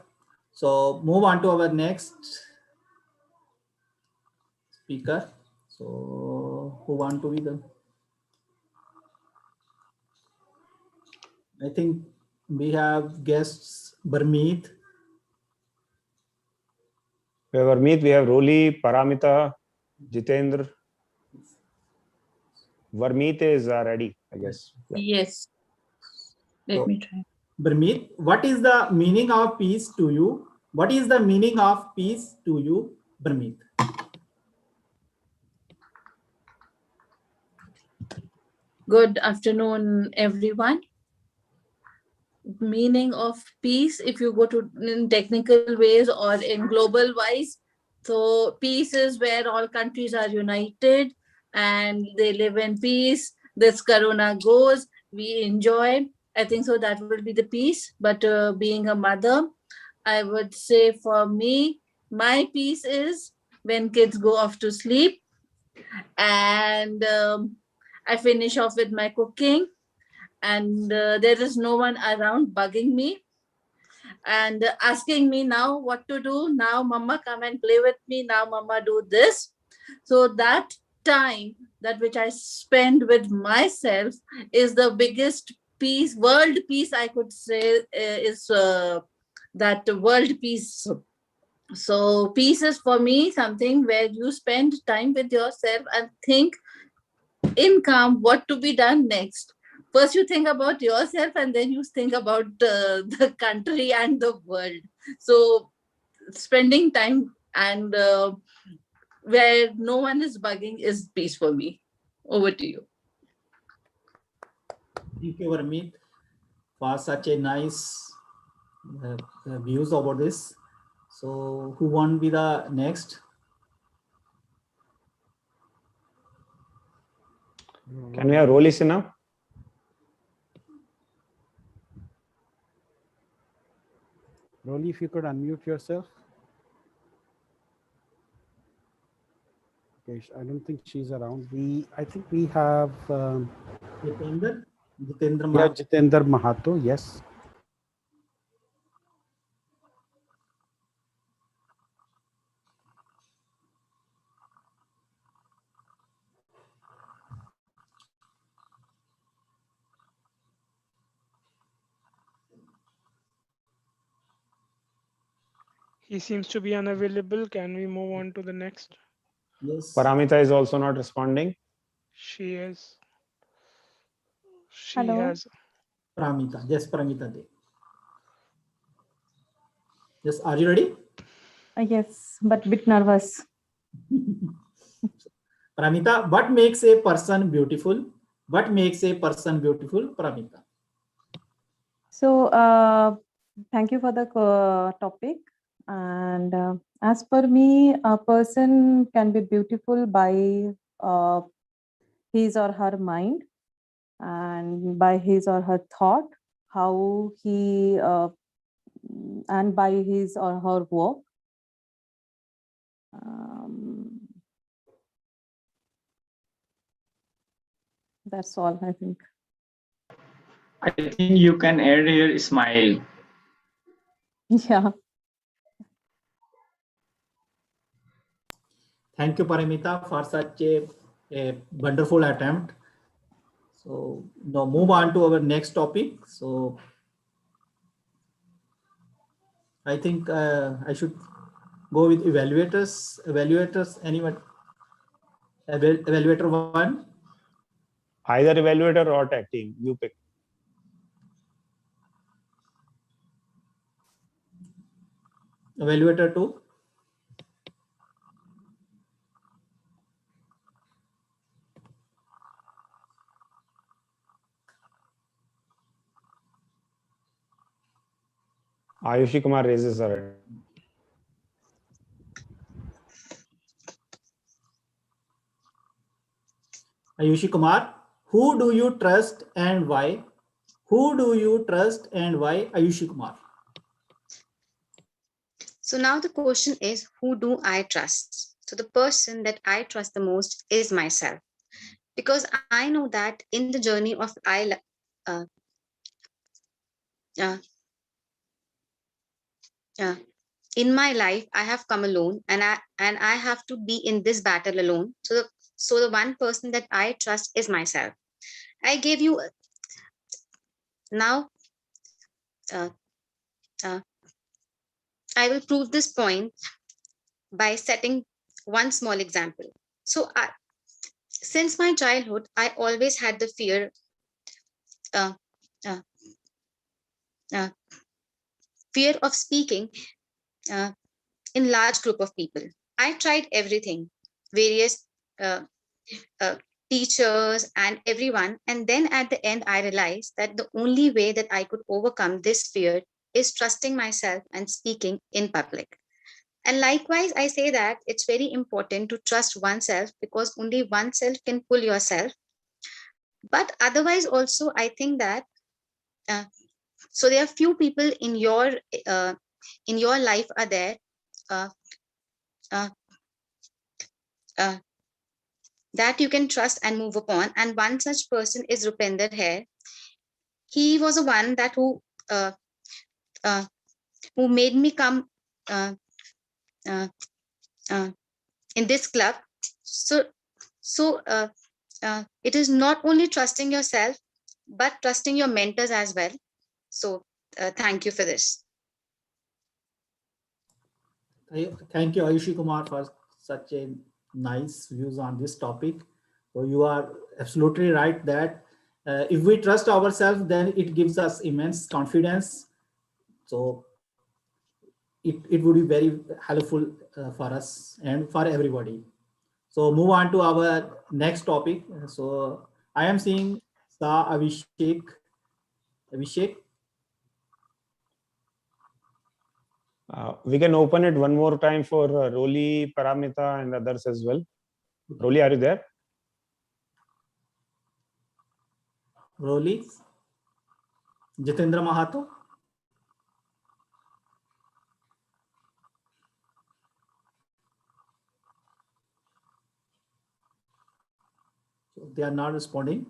So move on to our next speaker. So who want to be the? I think we have guests Barmeet. We have Armeet, we have Roli, Paramita, Jitendra. Varmeet is ready, I guess. Yeah. Yes. Let me try. Barmeet, what is the meaning of peace to you? What is the meaning of peace to you, Barmeet? Good afternoon, everyone. Meaning of peace, if you go to in technical ways or in global wise, so peace is where all countries are united and they live in peace. This corona goes, we enjoy. I think so that will be the peace. But being a mother, I would say for me, my peace is when kids go off to sleep and I finish off with my cooking and there is no one around bugging me and asking me now what to do. Now, mama, come and play with me. Now, mama, do this. So that time that which I spend with myself is the biggest peace, world peace, I could say, is that world peace. So peace is for me something where you spend time with yourself and think in calm what to be done next. First you think about yourself and then you think about the country and the world. So spending time and where no one is bugging is peace for me. Over to you. Thank you, Barmeet, for such a nice views about this. So who want be the next? Can we have Roli Sinha? Roli, if you could unmute yourself. Okay, I don't think she's around. I think we have Jitendra yeah, Jitendra Mahato. Yes. He seems to be unavailable. Can we move on to the next? Yes. Paramita is also not responding. She is. She Hello. has. Paramita. Yes, Paramita. Yes, are you ready? Yes, but bit nervous. Paramita, what makes a person beautiful? What makes a person beautiful, Paramita? So, thank you for the topic. And as per me, a person can be beautiful by his or her mind and by his or her thought, how he and by his or her work. That's all, I think. I think you can add here smile. Yeah. Thank you, Paramita, for such a wonderful attempt. So now move on to our next topic. So I think I should go with evaluators. Evaluators, anyone? Evaluator one. Either evaluator or tech team. You pick. Evaluator two. Ayushi Kumar raises her hand. Ayushi Kumar, who do you trust and why? Who do you trust and why, Ayushi Kumar? So now the question is, who do I trust? So the person that I trust the most is myself, because I know that in the journey of uh, uh, uh, in my life, I have come alone, and I have to be in this battle alone. So the one person that I trust is myself. I gave you now. Uh, uh, I will prove this point by setting one small example. So, since my childhood, I always had the fear, uh, uh, uh, fear of speaking uh, in large group of people. I tried everything, various uh, uh, teachers and everyone, and then at the end, I realized that the only way that I could overcome this fear is trusting myself and speaking in public. And likewise, I say that it's very important to trust oneself, because only oneself can pull yourself. But otherwise, also, I think that uh, so there are few people uh, in your life are there uh, uh, uh, that you can trust and move upon. And one such person is Rupinder Hair. He was the one that uh, uh, who made me come uh, uh, uh, in this club. So it is not only trusting yourself, but trusting your mentors as well. So thank you for this. Thank you, Ayushi Kumar, for such a nice views on this topic. So you are absolutely right that if we trust ourselves, then it gives us immense confidence. So it would be very helpful for us and for everybody. So move on to our next topic. So I am seeing Sa Abhishek. Abhishek. We can open it one more time for Roli, Paramita, and others as well. Roli, are you there? Roli. Jitendra Mahato. So they are not responding.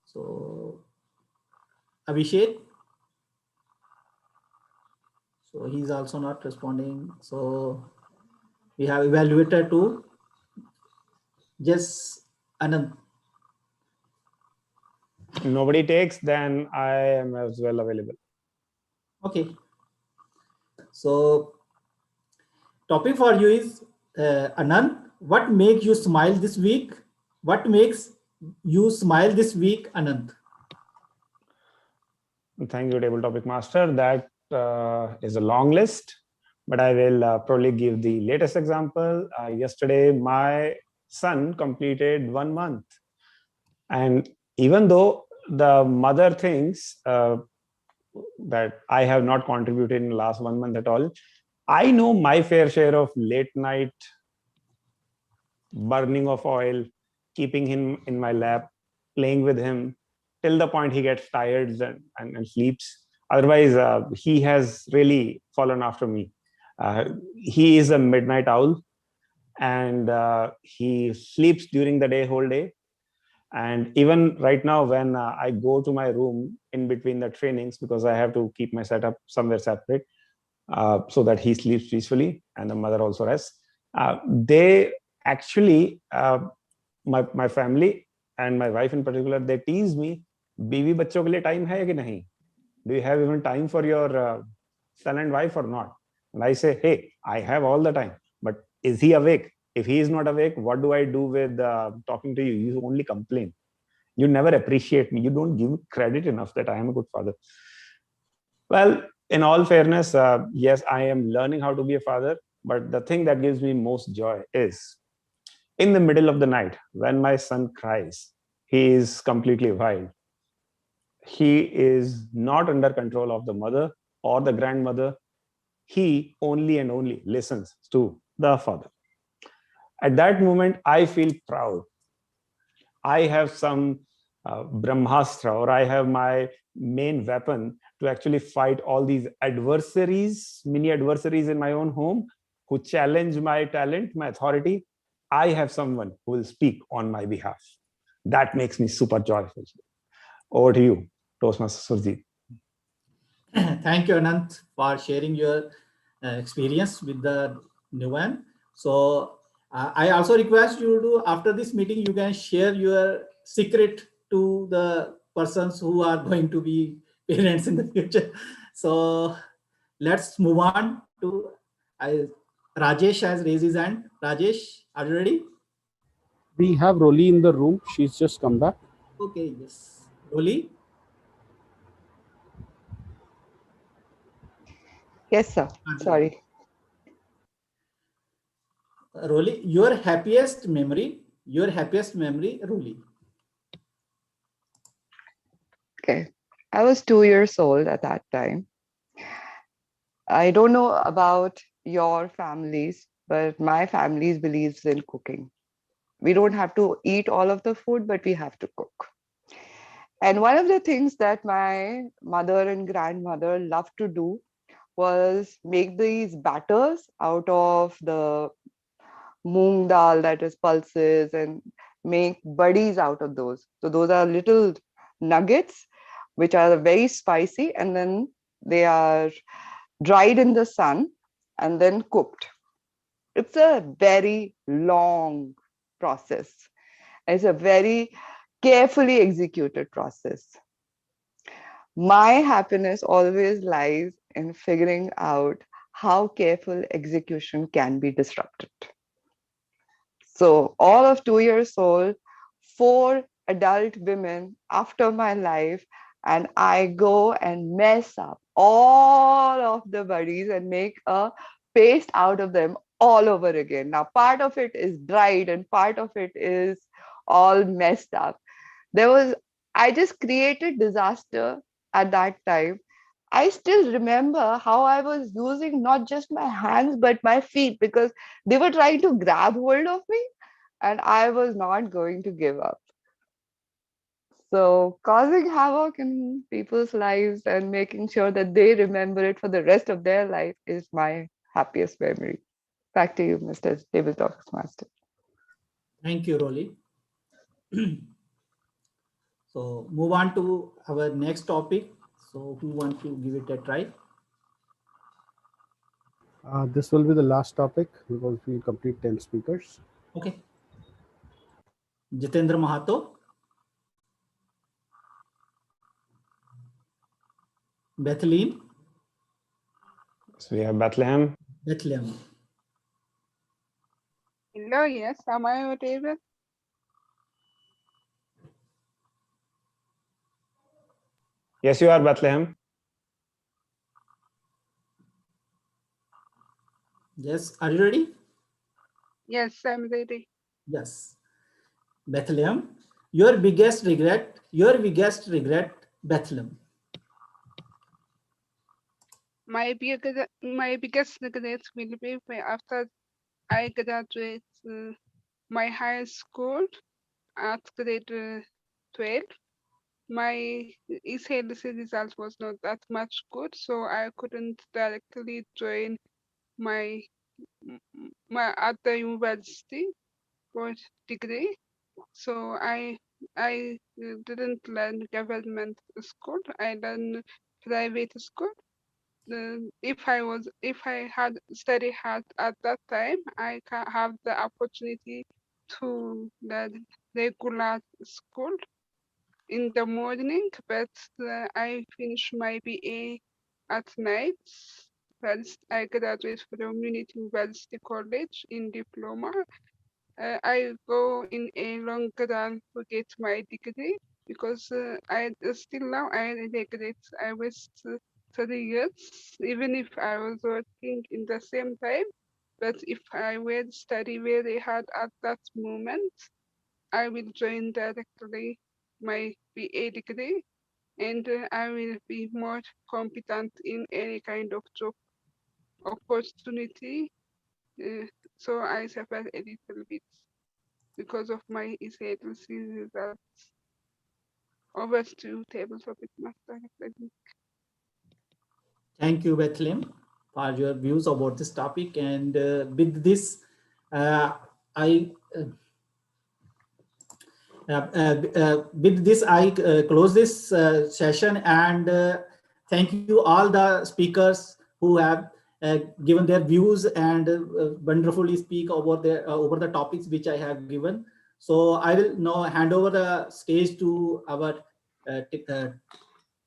So Abhishek. So he's also not responding. So we have evaluator too. Just Anand. Nobody takes, then I am as well available. Okay. So topic for you is Anand. What makes you smile this week? What makes you smile this week, Anand? Thank you, Table Topic Master. That is a long list, but I will probably give the latest example. Yesterday, my son completed 1 month. And even though the mother thinks that I have not contributed in the last 1 month at all, I know my fair share of late night burning of oil, keeping him in my lap, playing with him till the point he gets tired and sleeps. Otherwise, he has really fallen after me. He is a midnight owl, and he sleeps during the day, whole day. And even right now, when I go to my room in between the trainings, because I have to keep my setup somewhere separate, so that he sleeps peacefully and the mother also rests. They actually, my family and my wife in particular, they tease me, बीवी बच्चों के लिए time है कि नहीं? Do you have even time for your son and wife or not? And I say, hey, I have all the time, but is he awake? If he is not awake, what do I do with talking to you? You only complain. You never appreciate me. You don't give credit enough that I am a good father. Well, in all fairness, yes, I am learning how to be a father, but the thing that gives me most joy is in the middle of the night when my son cries. He is completely wild. He is not under control of the mother or the grandmother. He only and only listens to the father. At that moment, I feel proud. I have some Brahmastra, or I have my main weapon to actually fight all these adversaries, mini adversaries in my own home who challenge my talent, my authority. I have someone who will speak on my behalf. That makes me super joyful. Over to you, Toastmaster Surjit. Thank you, Anant, for sharing your experience with the new one. So I also request you to, after this meeting, you can share your secret to the persons who are going to be parents in the future. So let's move on to Rajesh has raised his hand. Rajesh, are you ready? We have Roli in the room. She's just come back. Okay, yes. Roli? Yes, sir. Sorry. Roli, your happiest memory, Roli. Okay. I was 2 years old at that time. I don't know about your families, but my family believes in cooking. We don't have to eat all of the food, but we have to cook. And one of the things that my mother and grandmother loved to do was make these batters out of the moong dal, that is pulses, and make buddies out of those. So those are little nuggets which are very spicy, and then they are dried in the sun and then cooked. It's a very long process. It's a very carefully executed process. My happiness always lies in figuring out how careful execution can be disrupted. So, all of 2 years old, 4 adult women after my life, and I go and mess up all of the buddies and make a paste out of them all over again. Now, part of it is dried and part of it is all messed up. I just created disaster at that time. I still remember how I was using not just my hands but my feet because they were trying to grab hold of me and I was not going to give up. So, causing havoc in people's lives and making sure that they remember it for the rest of their life is my happiest memory. Back to you, Mr. Table Talks Master. Thank you, Roli. So move on to our next topic. So who wants to give it a try? This will be the last topic because we complete 10 speakers. Okay. Jitendra Mahato. Bethlehem. So we have Bethlehem. Bethlehem. Hello, yes, am I audible? Yes, you are, Bethlehem. Yes, are you ready? Yes, I'm ready. Yes. Bethlehem, your biggest regret, Bethlehem. My biggest regret will be after I graduate my high school at grade 12. My ECLC result was not that much good, so I couldn't directly join my my at the university for degree. So I didn't learn government school. I learned private school. If I had studied hard at that time, I can have the opportunity to learn regular school in the morning, but I finished my BA at night. First, I graduated from Unity University College in diploma. I go in a long run to get my degree because I still now I regret I wasted 3 years, even if I was working in the same time. But if I will study very hard at that moment, I will join directly my BA degree and I will be more competent in any kind of job opportunity. Uh, so I suffer a little bit because of my ECLC results. Over to table topic master. Thank you, Bethlehem, for your views about this topic. And with this, I with this, I close this session and thank you all the speakers who have given their views and wonderfully speak over the topics which I have given. So I will now hand over the stage to our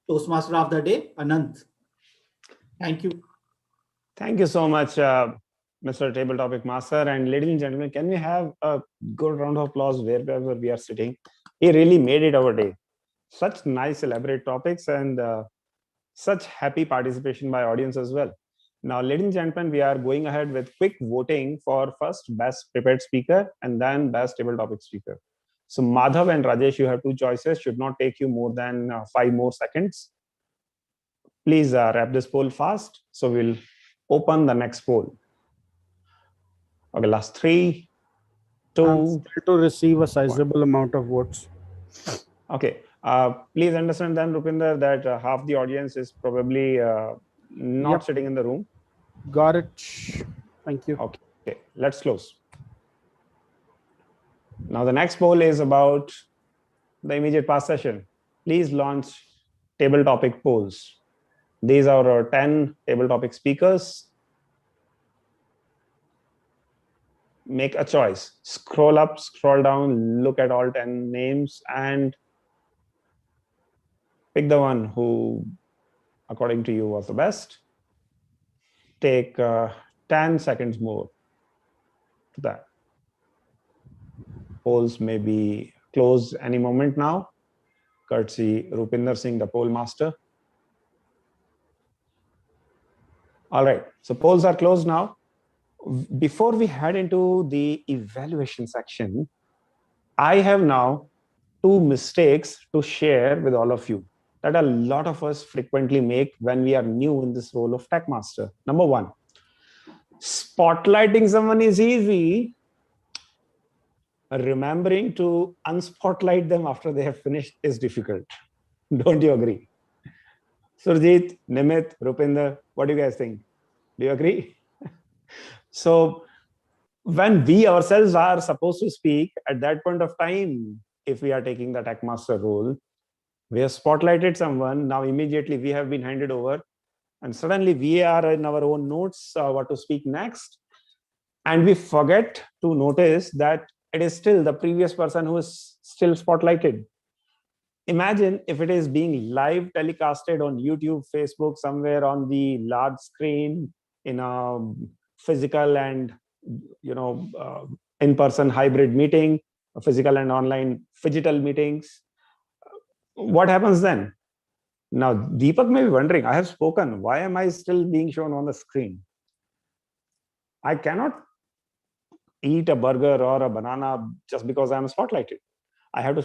Toastmaster of the day, Anant. Thank you. Thank you so much, Mr. Table Topic Master. And ladies and gentlemen, can we have a good round of applause wherever we are sitting? He really made it our day. Such nice, elaborate topics and such happy participation by audience as well. Now, ladies and gentlemen, we are going ahead with quick voting for first best prepared speaker and then best table topic speaker. So Madhav and Rajesh, you have two choices. Should not take you more than 5 more seconds. Please wrap this poll fast. So we'll open the next poll. Okay, last 3, 2. I'm still to receive a sizable amount of votes. Okay. Please understand then, Rupinder, that half the audience is probably not sitting in the room. Got it. Thank you. Okay, let's close. Now the next poll is about the immediate past session. Please launch table topic polls. These are our 10 table topic speakers. Make a choice. Scroll up, scroll down, look at all 10 names and pick the one who, according to you, was the best. Take 10 seconds more to that. Polls may be closed any moment now, courtesy Rupinder Singh, the poll master. All right, so polls are closed now. Before we head into the evaluation section, I have now 2 mistakes to share with all of you that a lot of us frequently make when we are new in this role of Techmaster. Number 1, spotlighting someone is easy. Remembering to unspotlight them after they have finished is difficult. Don't you agree? Surjit, Nimit, Rupinder, what do you guys think? Do you agree? So when we ourselves are supposed to speak at that point of time, if we are taking the Techmaster role, we have spotlighted someone. Now immediately we have been handed over and suddenly we are in our own notes what to speak next. And we forget to notice that it is still the previous person who is still spotlighted. Imagine if it is being live telecasted on YouTube, Facebook, somewhere on the large screen in a physical and in-person hybrid meeting, physical and online phygital meetings. What happens then? Now, Deepak may be wondering, I have spoken. Why am I still being shown on the screen? I cannot eat a burger or a banana just because I'm spotlighted. I have to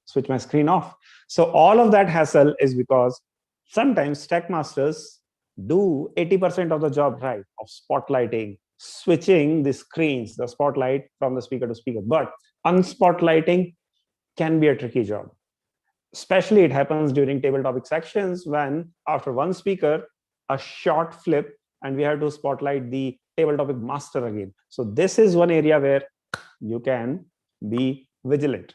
switch my screen off. So all of that hassle is because sometimes tech masters do 80% of the job right of spotlighting, switching the screens, the spotlight from the speaker to speaker. But unspotlighting can be a tricky job. Especially it happens during table topic sections when after one speaker, a short flip and we have to spotlight the table topic master again. So this is one area where you can be vigilant.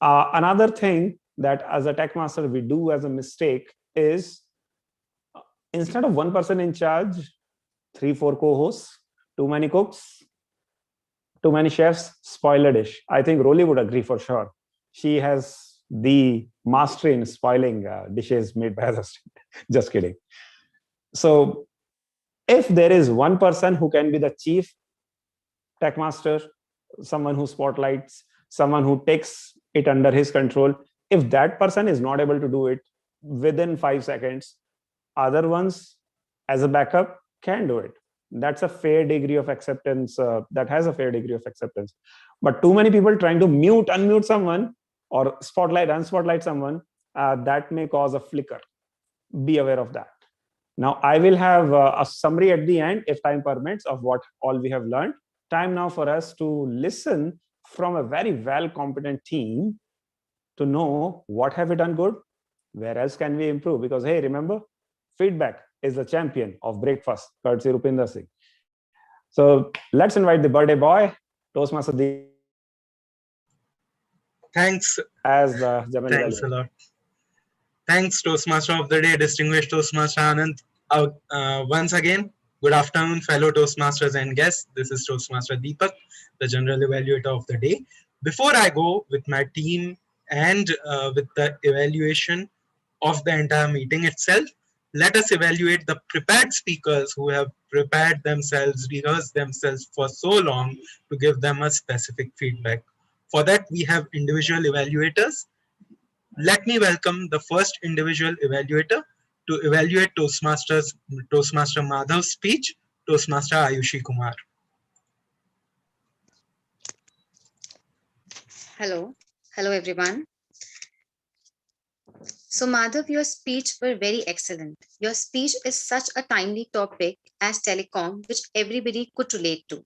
Another thing that as a tech master we do as a mistake is instead of one person in charge, 3-4 co-hosts, too many cooks, too many chefs, spoil a dish. I think Rolly would agree for sure. She has the mastery in spoiling dishes made by others. Just kidding. So if there is one person who can be the chief tech master, someone who spotlights, someone who takes it under his control, if that person is not able to do it within 5 seconds, other ones as a backup can do it. That's a fair degree of acceptance. That has a fair degree of acceptance. But too many people trying to mute, unmute someone or spotlight, unspotlight someone, that may cause a flicker. Be aware of that. Now, I will have a summary at the end, if time permits, of what all we have learned. Time now for us to listen from a very well competent team to know what have we done good, where else can we improve? Because, hey, remember, feedback is the champion of breakfast, courtesy Rupinder Singh. So let's invite the birthday boy, Toastmaster Deepak, Thanks. as the general Thanks a evaluator. lot. Thanks, Toastmaster of the Day, distinguished Toastmaster Anand. Once again, good afternoon, fellow Toastmasters and guests. This is Toastmaster Deepak, the General Evaluator of the Day. Before I go with my team and with the evaluation of the entire meeting itself, let us evaluate the prepared speakers who have prepared themselves, rehearsed themselves for so long to give them a specific feedback. For that, we have individual evaluators. Let me welcome the first individual evaluator to evaluate Toastmaster Madhav's speech, Toastmaster Ayushi Kumar. Hello. Hello, everyone. So, Madhav, your speech were very excellent. Your speech is such a timely topic as telecom, which everybody could relate to.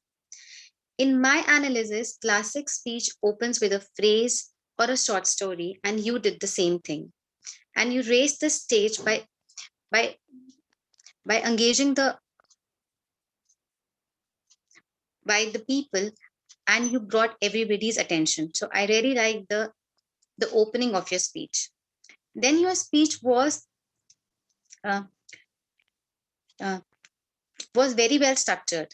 In my analysis, classic speech opens with a phrase or a short story, and you did the same thing. And you raised the stage by engaging by the people, and you brought everybody's attention. So I really like the opening of your speech. Then your speech uh, was very well structured,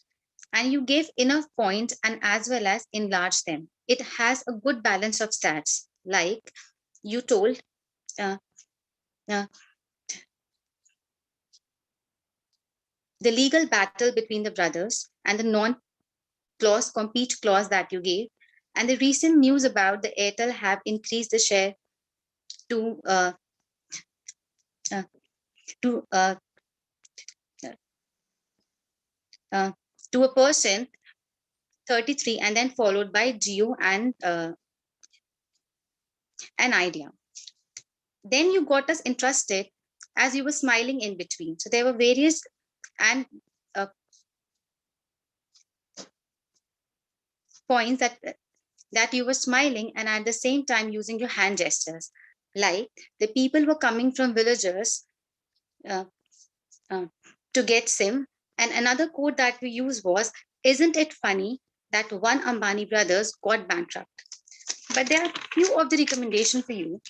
and you gave enough points and as well as enlarged them. It has a good balance of stats, like you told uh, uh, the legal battle between the brothers and the non-clause compete clause that you gave, and the recent news about the Airtel have increased the share to uh, uh, to uh, uh, to a percent 33, and then followed by Geo and an idea. Then you got us interested as you were smiling in between. So there were various and points that you were smiling and at the same time using your hand gestures. Like the people were coming from villagers uh, uh, to get SIM. And another quote that we used was, "Isn't it funny that one Ambani brothers got bankrupt?" But there are few of the recommendation for you.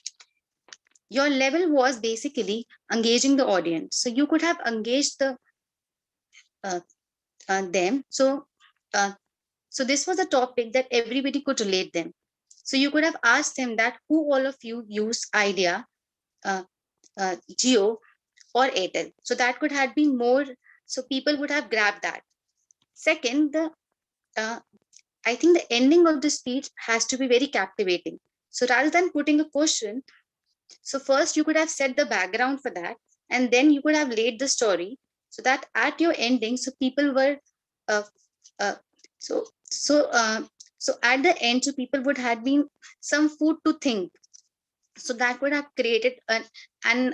Your level was basically engaging the audience. So you could have engaged uh, them. So this was a topic that everybody could relate them. So you could have asked them that who all of you use Idea, Geo, or Airtel. So that could have been more. So people would have grabbed that. Second, I think the ending of the speech has to be very captivating. So rather than putting a question, so first you could have set the background for that, and then you could have laid the story so that at your ending, so people were, uh, uh, so so uh, so at the end, so people would have been some food to think. So that would have created an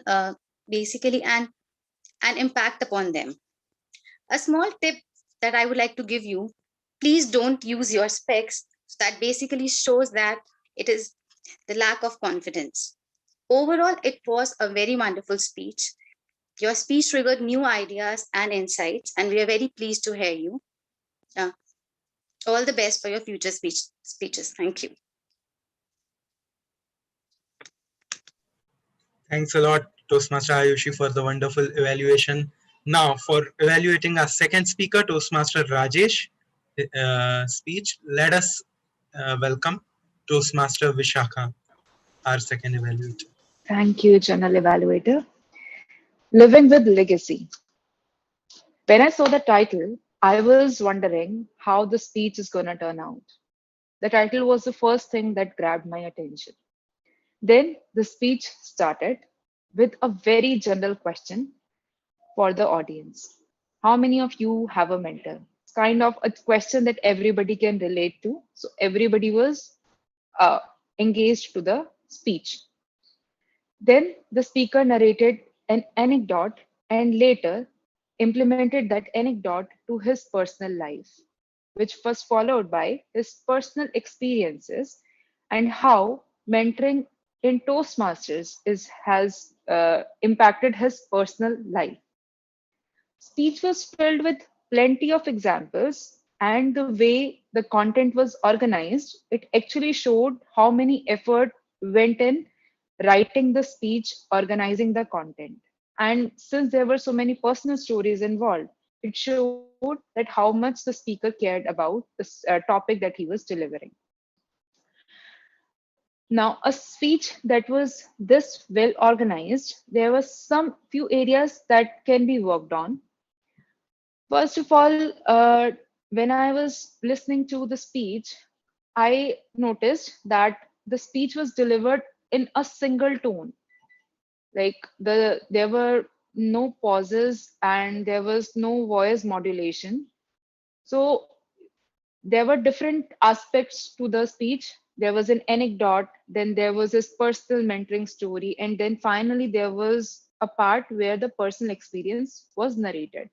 basically an impact upon them. A small tip that I would like to give you: please don't use your specs. That basically shows that it is the lack of confidence. Overall, it was a very wonderful speech. Your speech triggered new ideas and insights, and we are very pleased to hear you. Uh, all the best for your future speeches. Thank you. Thanks a lot, Toastmaster Ayushi, for the wonderful evaluation. Now, for evaluating our second speaker, Toastmaster Rajesh, speech, let us welcome Toastmaster Vishakha, our second evaluator. Thank you, General Evaluator. Living with Legacy. When I saw the title, I was wondering how the speech is going to turn out. The title was the first thing that grabbed my attention. Then the speech started with a very general question for the audience. How many of you have a mentor? It's kind of a question that everybody can relate to. So everybody was uh, engaged to the speech. Then the speaker narrated an anecdote and later implemented that anecdote to his personal life, which was followed by his personal experiences and how mentoring in Toastmasters has impacted his personal life. Speech was filled with plenty of examples, and the way the content was organized, it actually showed how many effort went in writing the speech, organizing the content. And since there were so many personal stories involved, it showed that how much the speaker cared about this topic that he was delivering. Now, a speech that was this well organized, there were some few areas that can be worked on. First of all, when I was listening to the speech, I noticed that the speech was delivered in a single tone. Like there were no pauses and there was no voice modulation. So there were different aspects to the speech. There was an anecdote, then there was his personal mentoring story, and then finally there was a part where the personal experience was narrated.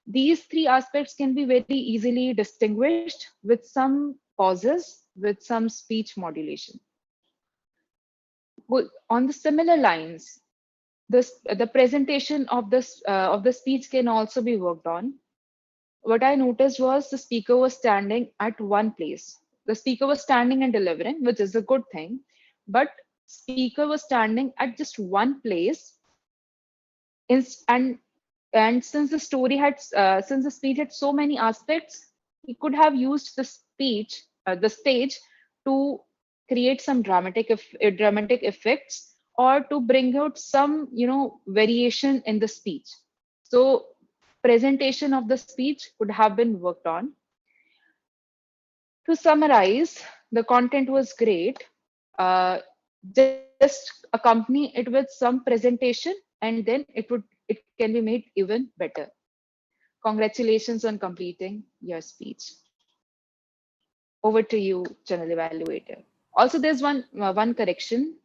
These three aspects can be very easily distinguished with some pauses, with some speech modulation. On the similar lines, the presentation of the speech can also be worked on. What I noticed was the speaker was standing at one place. The speaker was standing and delivering, which is a good thing, but speaker was standing at just one place, and since the story had since the speech had so many aspects, he could have used the stage to create some dramatic effects, or to bring out some variation in the speech. So presentation of the speech could have been worked on. To summarize, the content was great. uh, just accompany it with some presentation, and then it can be made even better. Congratulations on completing your speech. Over to you, General Evaluator. Also, there's one correction.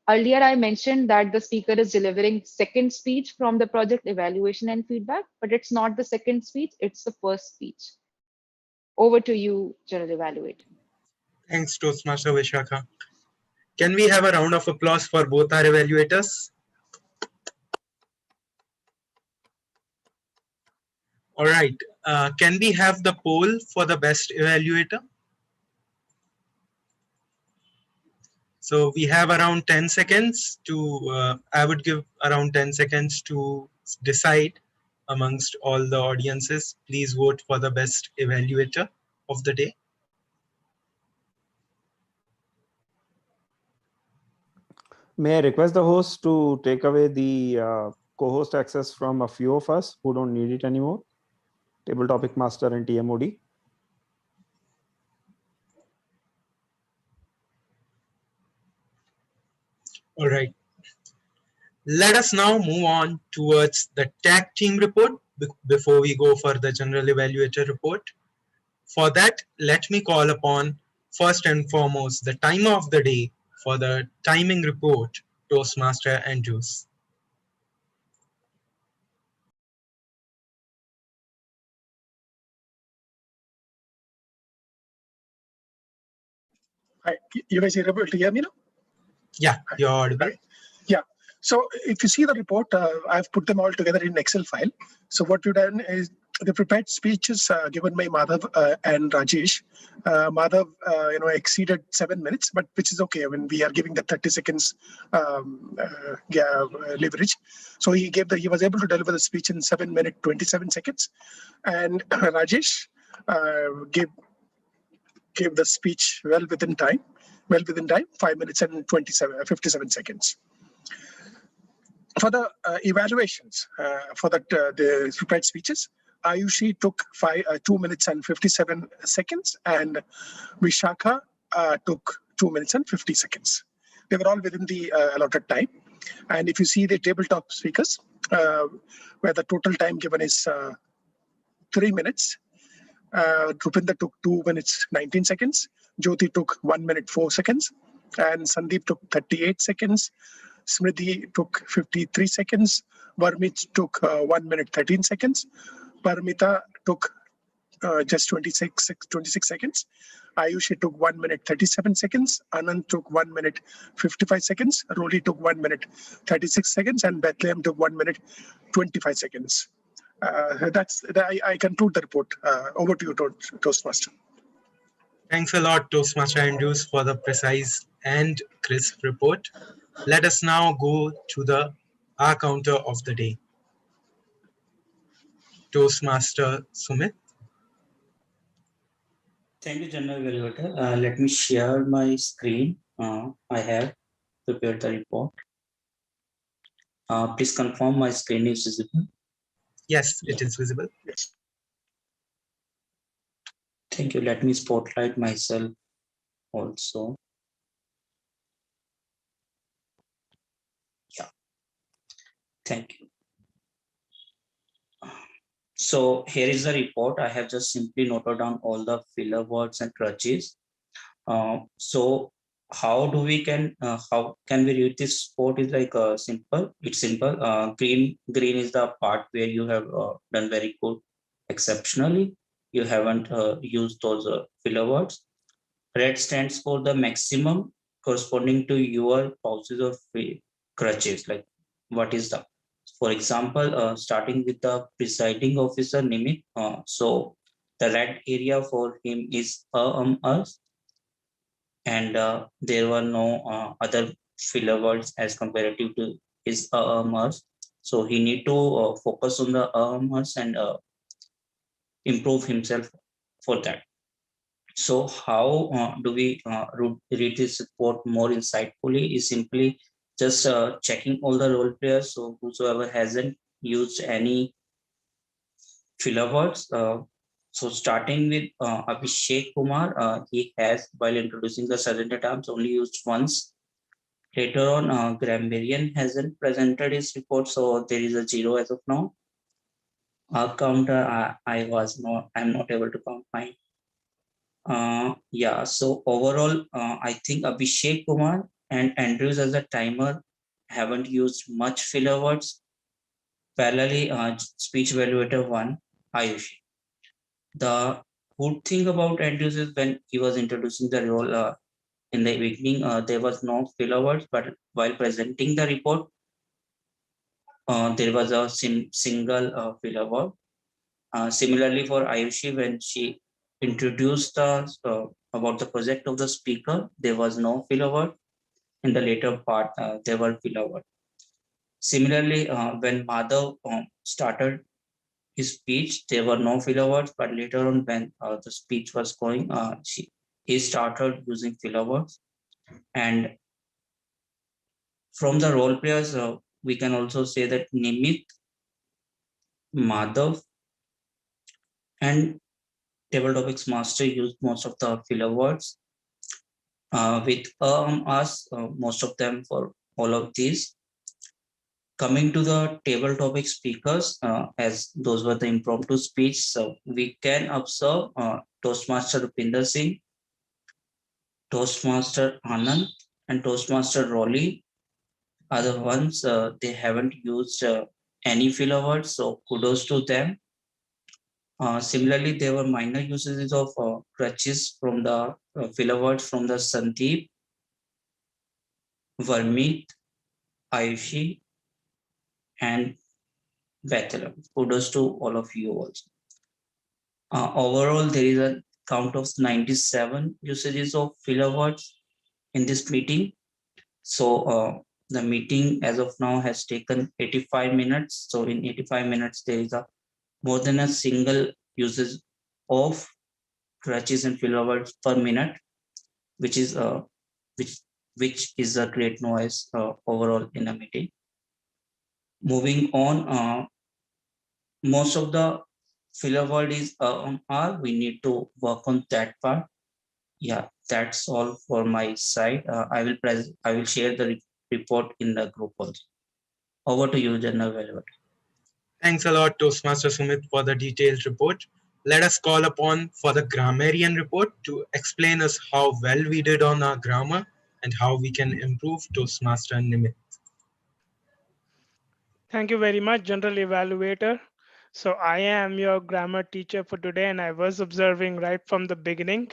Earlier, I mentioned that the speaker is delivering second speech from the project evaluation and feedback, but it's not the second speech; it's the first speech. Over to you, General Evaluator. Thanks, Toastmaster Vishakha. Can we have a round of applause for both our evaluators? All right. Can we have the poll for the best evaluator? So we have around 10 seconds to, I would give around 10 seconds to decide amongst all the audiences. Please vote for the best evaluator of the day. May I request the host to take away the co-host access from a few of us who don't need it anymore? Table Topic Master and TMOD. All right. Let us now move on towards the tag team report before we go for the general evaluator report. For that, let me call upon first and foremost the timer of the day for the timing report, Toastmaster Andrews. Hi, you guys are able to hear me now? Yeah, you're audible. Right. Yeah. So if you see the report, I've put them all together in Excel file. So what we've done is the prepared speeches given by Madhav and Rajesh. Madhav, exceeded 7 minutes, but which is okay. I mean, we are giving the 30 seconds leverage. So he was able to deliver the speech in 7 minutes 27 seconds, and Rajesh gave the speech well within time, 5 minutes and 57 seconds. For the evaluations, for the prepared speeches, Ayushi took 2 minutes and 57 seconds, and Vishakha took 2 minutes and 50 seconds. They were all within the allotted time. And if you see the tabletop speakers, where the total time given is 3 minutes, Rupinder took 2 minutes 19 seconds, Jyoti took 1 minute 4 seconds, and Sandeep took 38 seconds. Smriti took 53 seconds. Varmit took 1 minute 13 seconds. Paramita took just 26 seconds. Ayushi took 1 minute 37 seconds. Anand took 1 minute 55 seconds. Roli took 1 minute 36 seconds. And Bethlehem took 1 minute 25 seconds. I conclude the report. Over to you, Toastmaster. Thanks a lot, Toastmaster Andrews, for the precise and crisp report. Let us now go to the R counter of the day. Toastmaster Sumit. Thank you, General Evaluator. Let me share my screen. I have prepared the report. Please confirm my screen is visible. Yes, it is visible. Yes. Thank you. Let me spotlight myself also. Yeah. Thank you. So here is the report. I have just simply noted down all the filler words and crutches. So how we can read this report is like simple. It's simple. Green is the part where you have done very good, exceptionally. You haven't used those filler words. Red stands for the maximum corresponding to your pauses or crutches. Like what is the, for example, starting with the presiding officer Nimit. So the red area for him is us, and there were no other filler words as comparative to his us. So he need to focus on the us and improve himself for that. So how do we read this report more insightfully is simply just checking all the role players. So whosoever hasn't used any filler words. So starting with Abhishek Kumar, he has, while introducing the Sergeant at Arms, only used once. Later on, Grambarian hasn't presented his report, so there is a 0 as of now. Counter, I'm not able to count mine. Yeah, so overall, I think Abhishek Kumar and Andrews as a timer haven't used much filler words. Parallelly, speech evaluator 1, Ayushi. The good thing about Andrews is when he was introducing the role in the beginning, there was no filler words, but while presenting the report, there was a single filler word. Similarly, for Ayushi, when she introduced about the project of the speaker, there was no filler word. In the later part, there were filler words. Similarly, when Madhav started his speech, there were no filler words, but later on, when the speech was going, he started using filler words. And from the role players, we can also say that Nimit, Madhav, and Table Topics Master used most of the filler words. With us, most of them for all of these. Coming to the table topic speakers, as those were the impromptu speech, so we can observe Toastmaster Rupinder Singh, Toastmaster Anand, and Toastmaster Rolly are the ones they haven't used any filler words, so kudos to them. Similarly, there were minor usages of crutches from the filler words from the Sandeep, Varmeet, Ayushi, and Bethlehem. Kudos to all of you also. Overall, there is a count of 97 usages of filler words in this meeting. So the meeting as of now has taken 85 minutes. So in 85 minutes, there is a more than a single usage of crutches and filler words per minute, which is which which is a great noise overall in a meeting. Moving on, most of the filler word is on R. We need to work on that part. Yeah, that's all for my side. I will share the report in the group also. Over to you, General Velvet. Thanks a lot, Toastmaster Sumit, for the detailed report. Let us call upon for the grammarian report to explain us how well we did on our grammar and how we can improve Toastmaster Nimit. Thank you very much, General Evaluator. So I am your grammar teacher for today, and I was observing right from the beginning.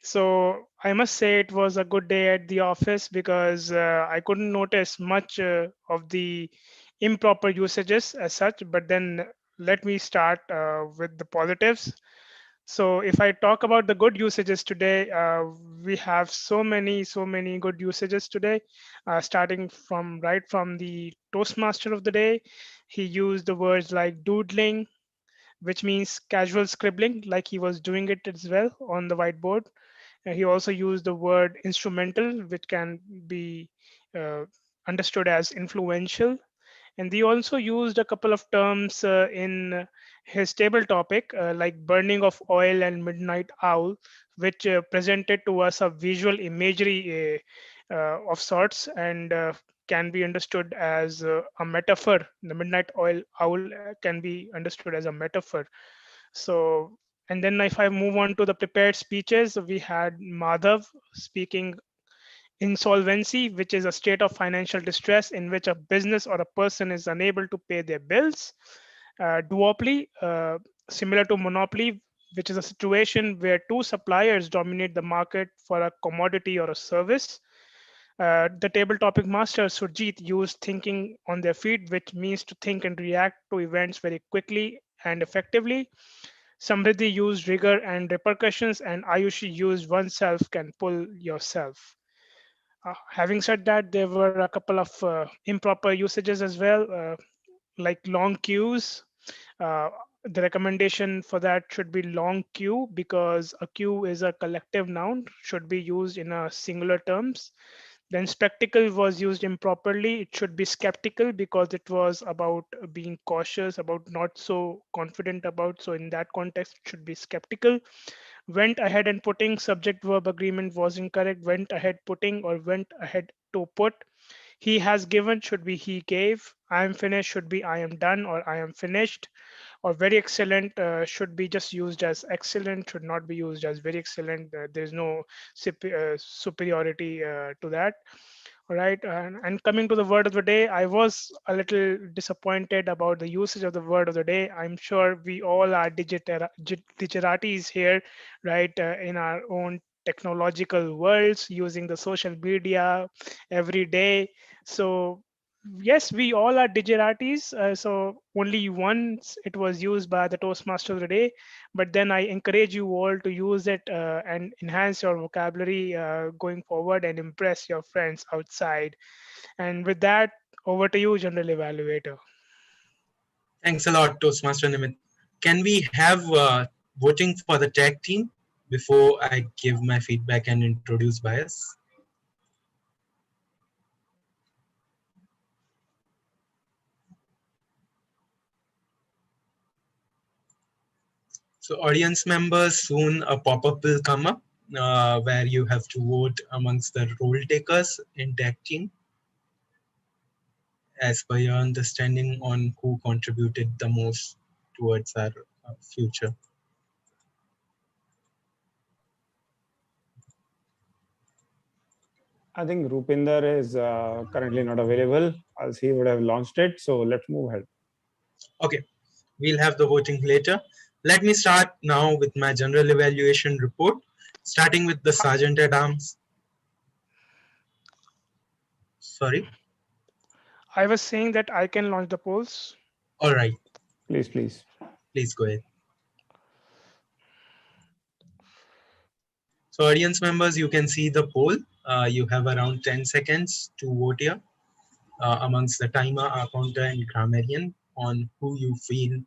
So I must say it was a good day at the office because I couldn't notice much of the improper usages as such. But then let me start with the positives. So if I talk about the good usages today, we have so many good usages today, starting from right from the Toastmaster of the day. He used the words like doodling, which means casual scribbling, like he was doing it as well on the whiteboard. He also used the word instrumental, which can be uh, understood as influential. And they also used a couple of terms in his table topic, like burning of oil and midnight owl, which presented to us a visual imagery of sorts and can be understood as a metaphor. The midnight oil owl can be understood as a metaphor. So, and then if I move on to the prepared speeches, we had Madhav speaking insolvency, which is a state of financial distress in which a business or a person is unable to pay their bills. Duopoly, similar to monopoly, which is a situation where two suppliers dominate the market for a commodity or a service. The table topic master Surjit used thinking on their feet, which means to think and react to events very quickly and effectively. Samriddhi used rigor and repercussions, and Ayushi used oneself can pull yourself. Having said that, there were a couple of improper usages as well, like long queues. Uh, the recommendation for that should be long queue because a queue is a collective noun, should be used in a singular terms. Then spectacle was used improperly. It should be skeptical because it was about being cautious, about not so confident about. So in that context, it should be skeptical. Went ahead and putting subject verb agreement was incorrect. Went ahead putting or went ahead to put. He has given should be he gave. I am finished should be I am done or I am finished. Or very excellent should be just used as excellent, should not be used as very excellent. There's no superiority to that. All right, and coming to the word of the day, I was a little disappointed about the usage of the word of the day. I'm sure we all are digeratis here, right, in our own technological worlds, using the social media every day. So yes, we all are digeratis. So only once it was used by the Toastmaster of the day, but then I encourage you all to use it and enhance your vocabulary going forward and impress your friends outside. And with that, over to you, General Evaluator. Thanks a lot, Toastmaster Nimit. Can we have voting for the tag team before I give my feedback and introduce bias? So audience members, soon a pop-up will come up where you have to vote amongst the role takers in tag team. as per your understanding on who contributed the most towards our future? I think Rupinder is currently not available, as he would have launched it. So let's move ahead. Okay, we'll have the voting later. Let me start now with my general evaluation report, starting with the Sergeant at Arms. Sorry. I was saying that I can launch the polls. All right. Please, please. Please go ahead. So audience members, you can see the poll. You have around 10 seconds to vote here amongst the timer, our counter, and grammarian on who you feel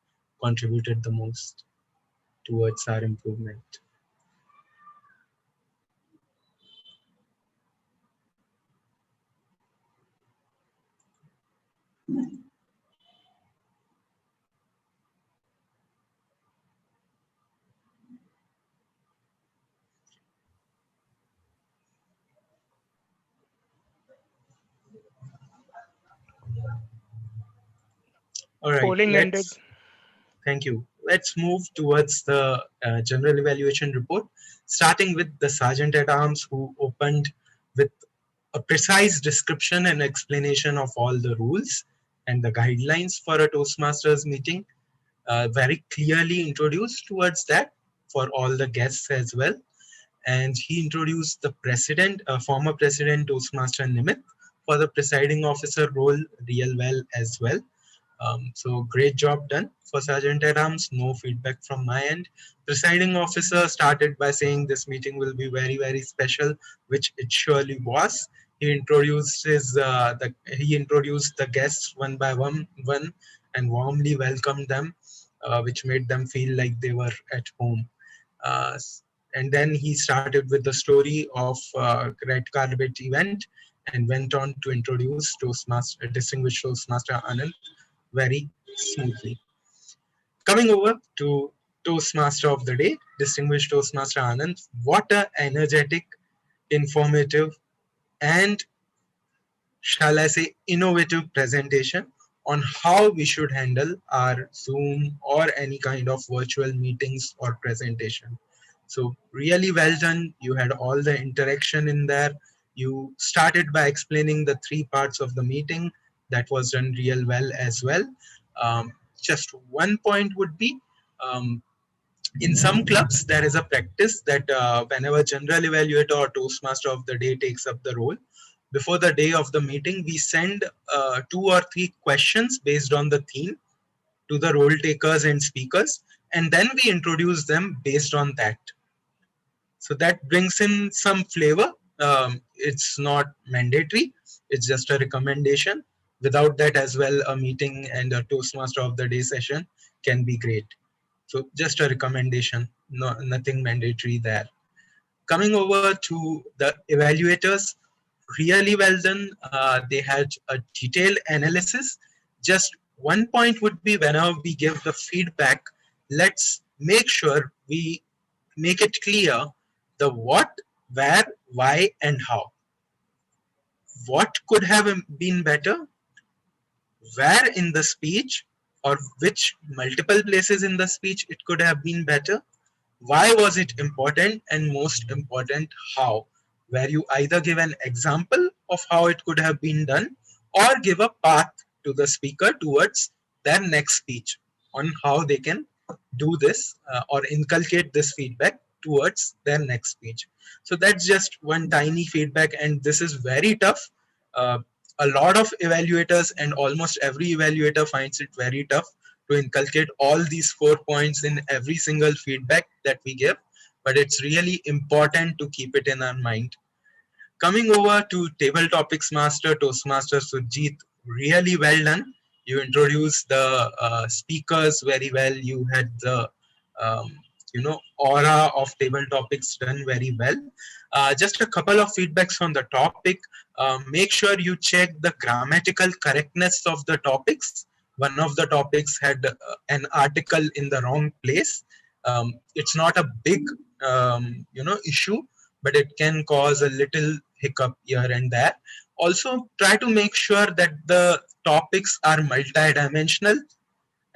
contributed the most towards our improvement. All right, Polling ended. Thank you. Let's move towards the general evaluation report, starting with the Sergeant at Arms, who opened with a precise description and explanation of all the rules and the guidelines for a Toastmasters meeting, very clearly introduced towards that for all the guests as well. And he introduced the president, former president Toastmaster Nimit, for the presiding officer role real well as well. So great job done for Sergeant at Arms. No feedback from my end. Presiding officer started by saying this meeting will be very, very special, which it surely was. He introduced he introduced the guests one by one and warmly welcomed them, which made them feel like they were at home. And then he started with the story of red carpet event and went on to introduce distinguished Toastmaster Anand very smoothly. Coming over to Toastmaster of the day, distinguished Toastmaster Anand, what a energetic, informative, and shall I say innovative presentation on how we should handle our Zoom or any kind of virtual meetings or presentation. So really well done. You had all the interaction in there. You started by explaining the three parts of the meeting. That was done real well as well. Just one point would be, in some clubs, there is a practice that whenever general evaluator or Toastmaster of the day takes up the role, before the day of the meeting, we send 2 or 3 questions based on the theme to the role takers and speakers, and then we introduce them based on that. So that brings in some flavor. It's not mandatory, it's just a recommendation. Without that as well, a meeting and a Toastmaster of the day session can be great. So just a recommendation, nothing mandatory there. Coming over to the evaluators, really well done. They had a detailed analysis. Just one point would be, whenever we give the feedback, let's make sure we make it clear the what, where, why, and how. What could have been better? Where in the speech, or which multiple places in the speech it could have been better? Why was it important? And most important, how? Where you either give an example of how it could have been done or give a path to the speaker towards their next speech on how they can do this or inculcate this feedback towards their next speech. So that's just one tiny feedback, and this is very tough. A lot of evaluators and almost every evaluator finds it very tough to inculcate all these 4 points in every single feedback that we give, but it's really important to keep it in our mind. Coming over to Table Topics Master, Toastmaster Sujit, really well done. You introduced the speakers very well. You had the aura of table topics done very well. Just a couple of feedbacks on the topic. Make sure you check the grammatical correctness of the topics. One of the topics had an article in the wrong place. It's not a big issue, but it can cause a little hiccup here and there. Also, try to make sure that the topics are multidimensional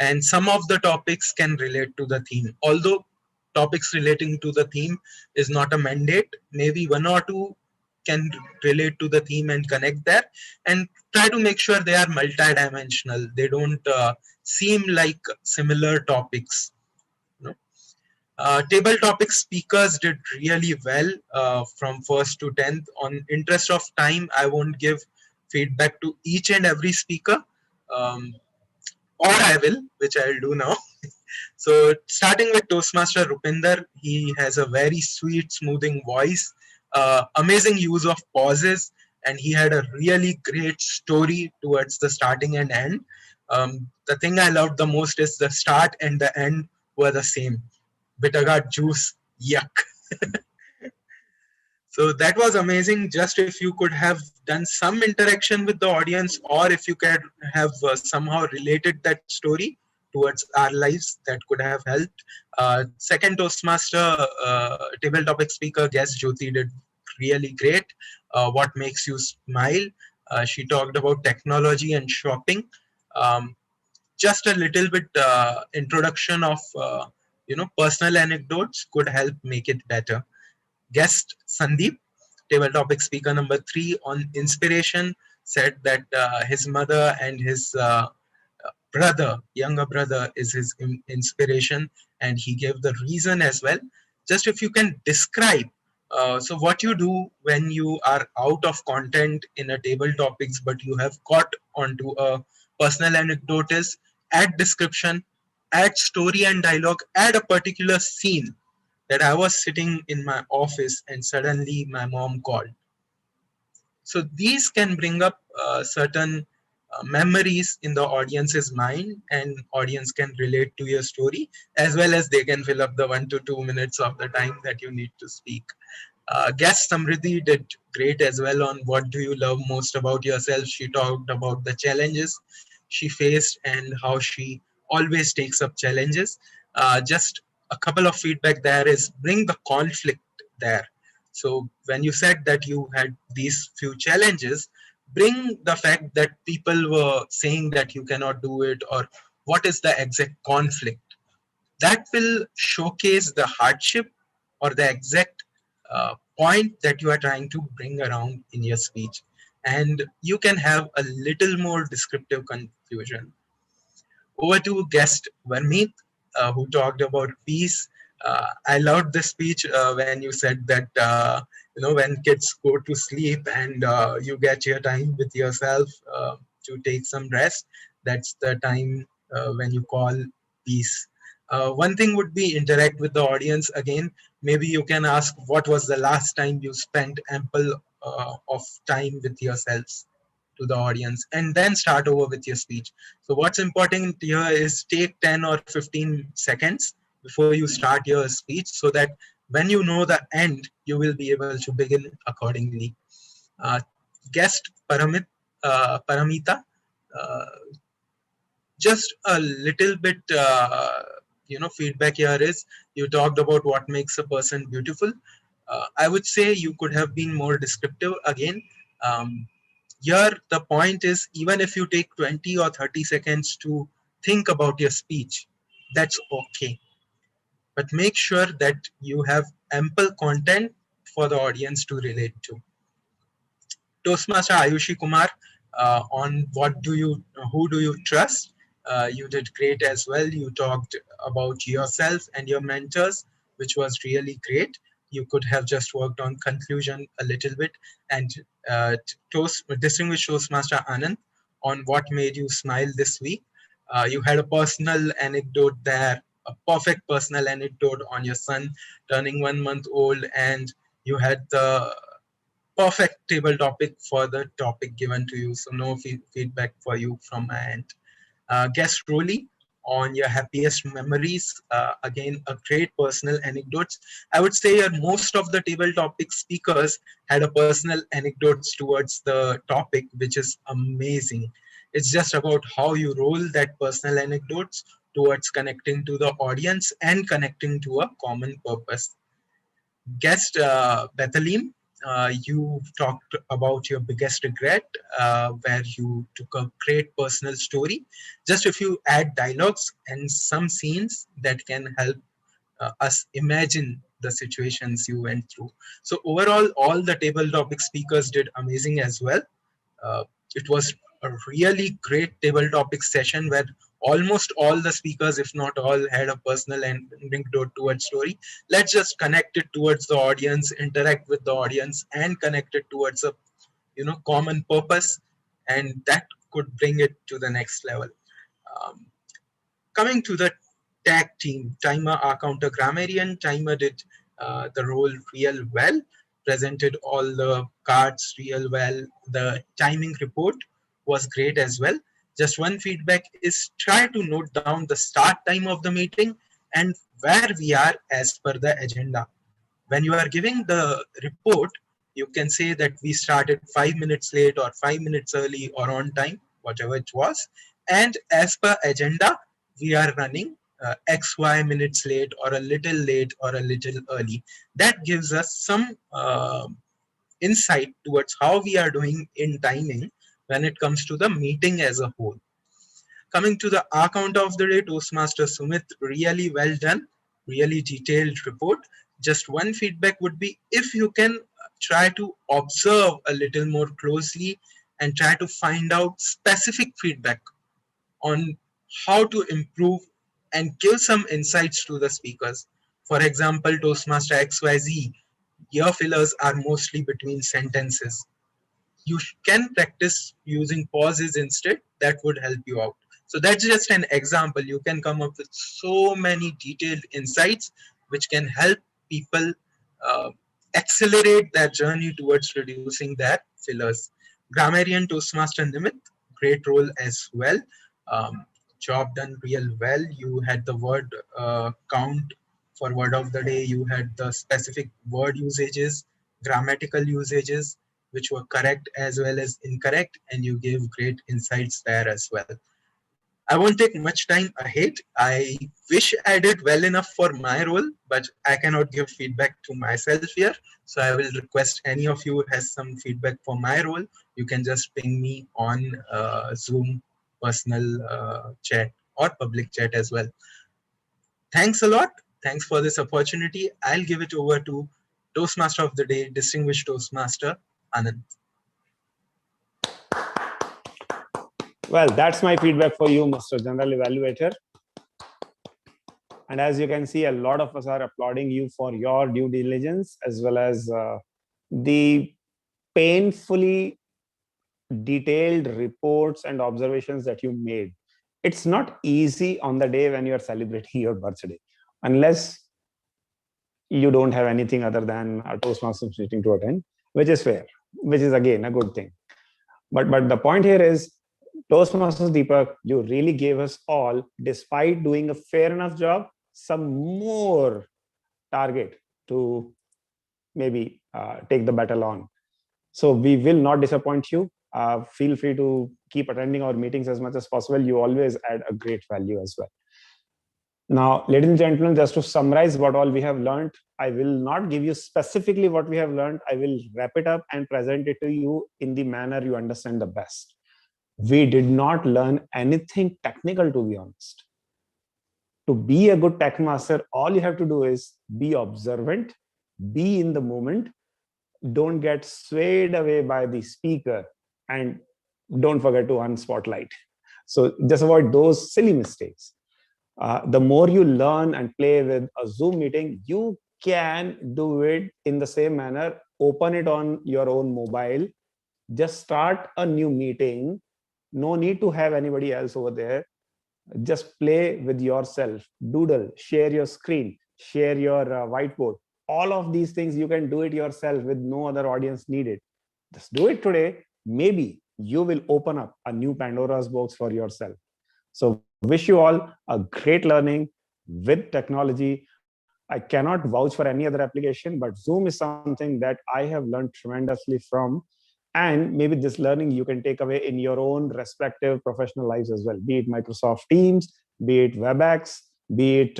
and some of the topics can relate to the theme. Although topics relating to the theme is not a mandate, maybe one or two can relate to the theme and connect there, and try to make sure they are multidimensional. They don't seem like similar topics. You know? Table topic speakers did really well from first to 10th. On interest of time, I won't give feedback to each and every speaker, um, or I will, which I'll do now. So starting with Toastmaster Rupinder, he has a very sweet, smoothing voice, amazing use of pauses, and he had a really great story towards the starting and end. The thing I loved the most is the start and the end were the same. Bittergourd juice, yuck. So that was amazing. Just if you could have done some interaction with the audience, or if you could have somehow related that story towards our lives, that could have helped. Second Toastmaster table topic speaker guest Jyoti did really great. What makes you smile? She talked about technology and shopping. Um, just a little bit introduction of personal anecdotes could help make it better. Guest Sandeep, table topic speaker number 3 on inspiration, said that his mother and his younger brother, is his inspiration, and he gave the reason as well. Just if you can describe, so what you do when you are out of content in a table topics, but you have got onto a personal anecdote is add description, add story and dialogue, add a particular scene that I was sitting in my office and suddenly my mom called. So these can bring up certain memories in the audience's mind, and audience can relate to your story, as well as they can fill up the 1 to 2 minutes of the time that you need to speak. Guest Samriddhi did great as well on what do you love most about yourself. She talked about the challenges she faced and how she always takes up challenges. Just a couple of feedback there is bring the conflict there. So when you said that you had these few challenges, bring the fact that people were saying that you cannot do it, or what is the exact conflict. That will showcase the hardship or the exact point that you are trying to bring around in your speech. And you can have a little more descriptive confusion. Over to guest Varmeet, who talked about peace. I loved the speech when you said that when kids go to sleep and you get your time with yourself to take some rest. That's the time when you call peace. One thing would be interact with the audience again. Maybe you can ask what was the last time you spent ample of time with yourselves to the audience, and then start over with your speech. So what's important here is take 10 or 15 seconds before you start your speech, so that when you know the end, you will be able to begin accordingly. Guest Paramita, uh, just a little bit feedback here is you talked about what makes a person beautiful. I would say you could have been more descriptive again. Here the point is, even if you take 20 or 30 seconds to think about your speech, that's okay, but make sure that you have ample content for the audience to relate to. Toastmaster Ayushi Kumar, on who do you trust? You did great as well. You talked about yourself and your mentors, which was really great. You could have just worked on conclusion a little bit. And distinguished Toastmaster Anand, on what made you smile this week. You had a personal anecdote there, a perfect personal anecdote on your son turning 1 month old, and you had the perfect table topic for the topic given to you. So no feedback for you from my end. Guest Rolly, on your happiest memories. Again, a great personal anecdotes. I would say most of the table topic speakers had a personal anecdotes towards the topic, which is amazing. It's just about how you roll that personal anecdotes towards connecting to the audience and connecting to a common purpose. Guest Bethlehem, You talked about your biggest regret, where you took a great personal story. Just if you add dialogues and some scenes that can help us imagine the situations you went through. So overall, all the table topic speakers did amazing as well. Uh, it was a really great table topic session where almost all the speakers, if not all, had a personal anecdote towards story. Let's just connect it towards the audience, interact with the audience, and connect it towards a common purpose, and that could bring it to the next level. Um, Coming to the tag team, Timer, our counter grammarian, Timer did the role real well, presented all the cards real well. The timing report was great as well. Just one feedback is try to note down the start time of the meeting and where we are as per the agenda. When you are giving the report, you can say that we started 5 minutes late or 5 minutes early or on time, whatever it was. And as per agenda, we are running XY minutes late or a little late or a little early. That gives us some insight towards how we are doing in timing when it comes to the meeting as a whole. Coming to the account of the day, Toastmaster Sumit, really well done, really detailed report. Just one feedback would be if you can try to observe a little more closely and try to find out specific feedback on how to improve and give some insights to the speakers. For example, Toastmaster XYZ, your fillers are mostly between sentences. You can practice using pauses instead. That would help you out. So that's just an example. You can come up with so many detailed insights which can help people uh, accelerate their journey towards reducing their fillers. Grammarian Toastmaster Nimit, great role as well. Job done real well. You had the word count for word of the day. You had the specific word usages, grammatical usages, which were correct as well as incorrect, and you gave great insights there as well. I won't take much time ahead. I wish I did well enough for my role, but I cannot give feedback to myself here. So I will request any of you has some feedback for my role. You can just ping me on Zoom personal chat or public chat as well. Thanks a lot. Thanks for this opportunity. I'll give it over to Toastmaster of the Day, Distinguished Toastmaster, Anand. Well, that's my feedback for you, Mr. General Evaluator. And as you can see, a lot of us are applauding you for your due diligence as well as the painfully detailed reports and observations that you made. It's not easy on the day when you're celebrating your birthday, unless you don't have anything other than a Toastmasters meeting to attend, which is fair, which is again a good thing. But the point here is, Toastmasters Deepak, you really gave us all, despite doing a fair enough job, some more target to maybe take the battle on. So we will not disappoint you. Feel free to keep attending our meetings as much as possible. You always add a great value as well. Now, ladies and gentlemen, just to summarize what all we have learned, I will not give you specifically what we have learned. I will wrap it up and present it to you in the manner you understand the best. We did not learn anything technical, to be honest. To be a good tech master, all you have to do is be observant, be in the moment, don't get swayed away by the speaker, and don't forget to unspotlight. So just avoid those silly mistakes. The more you learn and play with a Zoom meeting, you can do it in the same manner. Open it on your own mobile. Just start a new meeting. No need to have anybody else over there. Just play with yourself. Doodle, share your screen, share your whiteboard. All of these things you can do it yourself with no other audience needed. Just do it today. Maybe you will open up a new Pandora's box for yourself. So wish you all a great learning with technology. I cannot vouch for any other application, but Zoom is something that I have learned tremendously from. And maybe this learning you can take away in your own respective professional lives as well, be it Microsoft Teams, be it WebEx, be it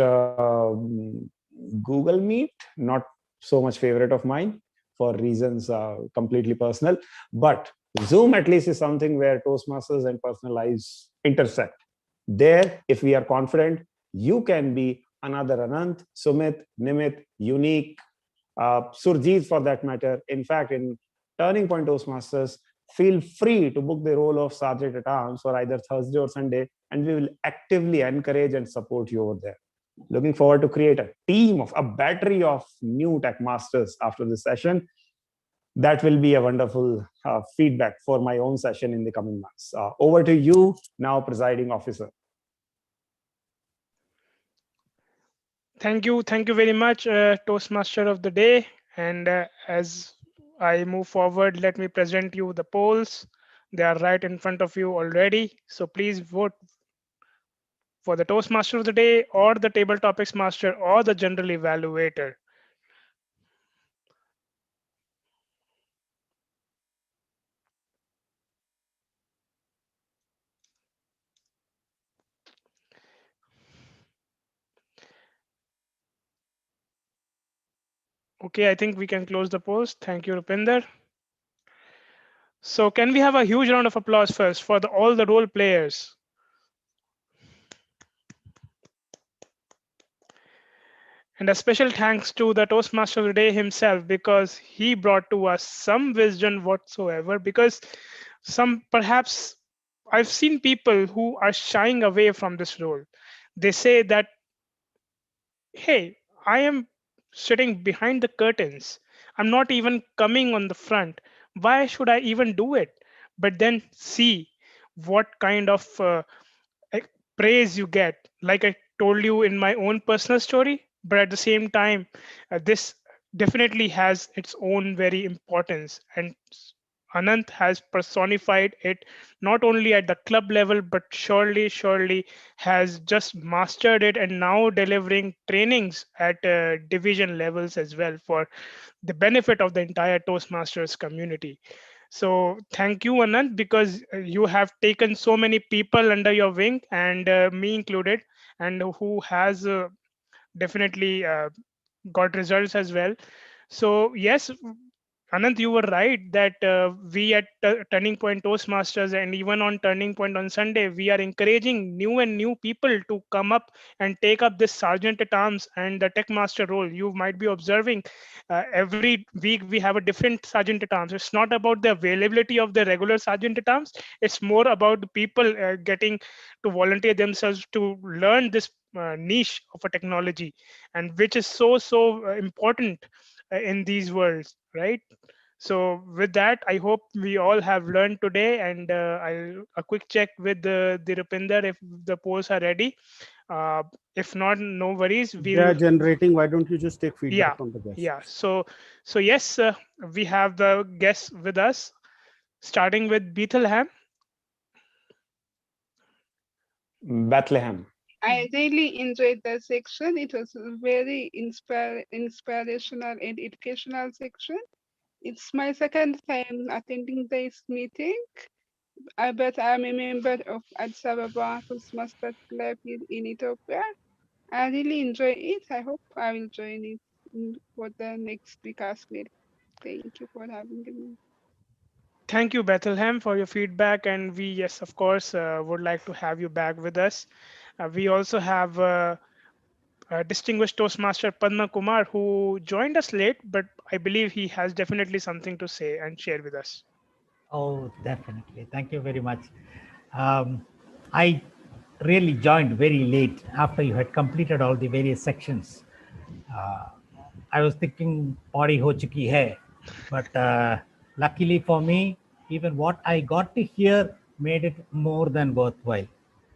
Google Meet, not so much favorite of mine, for reasons completely personal. But Zoom at least is something where Toastmasters and personal lives intersect. There, if we are confident, you can be another Anant, Sumit, Nimit, Unique, Surjit for that matter. In fact, in Turning Point Toastmasters, feel free to book the role of Sergeant at Arms for either Thursday or Sunday, and we will actively encourage and support you over there. Looking forward to create a team of a battery of new tech masters after this session. That will be a wonderful feedback for my own session in the coming months. Over to you now, presiding officer. Thank you very much, Toastmaster of the day. And as I move forward, let me present you the polls. They are right in front of you already. So please vote for the Toastmaster of the day, or the Table Topics Master, or the General Evaluator. Okay, I think we can close the polls. Thank you, Rupinder. So can we have a huge round of applause first for all the role players? And a special thanks to the Toastmaster of the day himself, because he brought to us some wisdom whatsoever. Because perhaps I've seen people who are shying away from this role. They say that, hey, I am sitting behind the curtains. I'm not even coming on the front. Why should I even do it? But then see what kind of praise you get. Like I told you in my own personal story, but at the same time, this definitely has its own very importance. And Anant has personified it not only at the club level, but surely has just mastered it and now delivering trainings at division levels as well for the benefit of the entire Toastmasters community. So thank you, Anant, because you have taken so many people under your wing, and me included, and who has definitely got results as well. So yes, Anant, you were right that we at Turning Point Toastmasters, and even on Turning Point on Sunday, we are encouraging new people to come up and take up this Sergeant at Arms and the Tech Master role. You might be observing every week we have a different Sergeant at Arms. It's not about the availability of the regular Sergeant at Arms. It's more about the people getting to volunteer themselves to learn this niche of a technology, and which is so important in these worlds, right? So with that, I hope we all have learned today, and I'll a quick check with the Rupinder if the polls are ready. If not, no worries. They are generating. Why don't you just take feedback from the guests? Yeah. So yes, we have the guests with us, starting with Bethlehem. Bethlehem. I really enjoyed that section. It was a very inspirational and educational section. It's my second time attending this meeting, but I'm a member of Addis Ababa Toastmaster Club in Ethiopia. I really enjoy it. I hope I will join it for the next week as well. Thank you for having me. Thank you, Bethlehem, for your feedback, and we, yes, of course, would like to have you back with us. We also have distinguished Toastmaster Padma Kumar, who joined us late, but I believe he has definitely something to say and share with us. Oh, definitely. Thank you very much. I really joined very late after you had completed all the various sections. I was thinking, "Pauri ho chuki hai," but luckily for me, even what I got to hear made it more than worthwhile.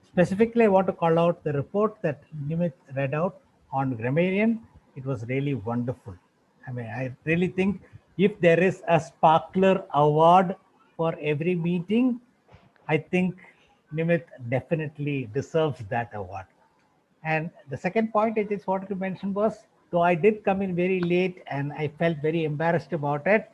Specifically, I want to call out the report that Nimit read out on grammarian. It was really wonderful. I mean, I really think if there is a Sparkler Award for every meeting, I think Nimit definitely deserves that award. And the second point I just wanted to mention was, though I did come in very late and I felt very embarrassed about it,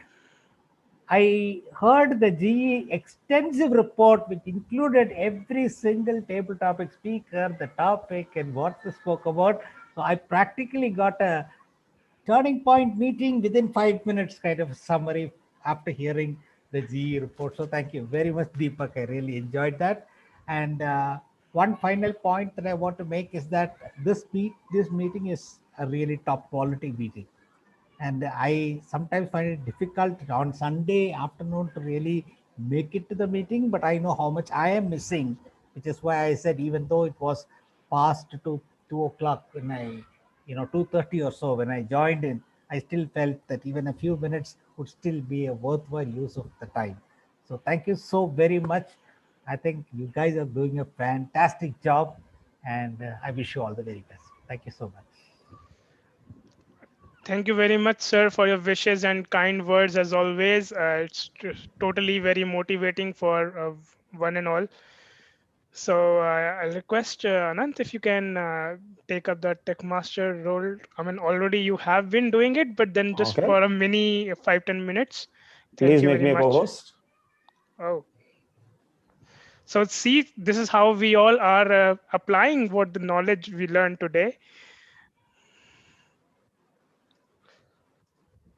I heard the GE extensive report, which included every single table topic speaker, the topic, and what they spoke about. So I practically got a turning point meeting within 5 minutes kind of summary after hearing the GE report. So thank you very much, Deepak. I really enjoyed that. And one final point that I want to make is that this meeting is a really top quality meeting. And I sometimes find it difficult on Sunday afternoon to really make it to the meeting, but I know how much I am missing, which is why I said, even though it was past to 2 o'clock when I, 2:30 or so when I joined in, I still felt that even a few minutes would still be a worthwhile use of the time. So thank you so very much. I think you guys are doing a fantastic job, and I wish you all the very best. Thank you so much. Thank you very much, sir, for your wishes and kind words as always. It's totally very motivating for one and all. So I'll request Anant if you can take up the Techmaster role. I mean, already you have been doing it, but then just Okay. for a mini 5-10 minutes. Thank Please you make very me a much. co-host. Oh. So see, this is how we all are applying what the knowledge we learned today.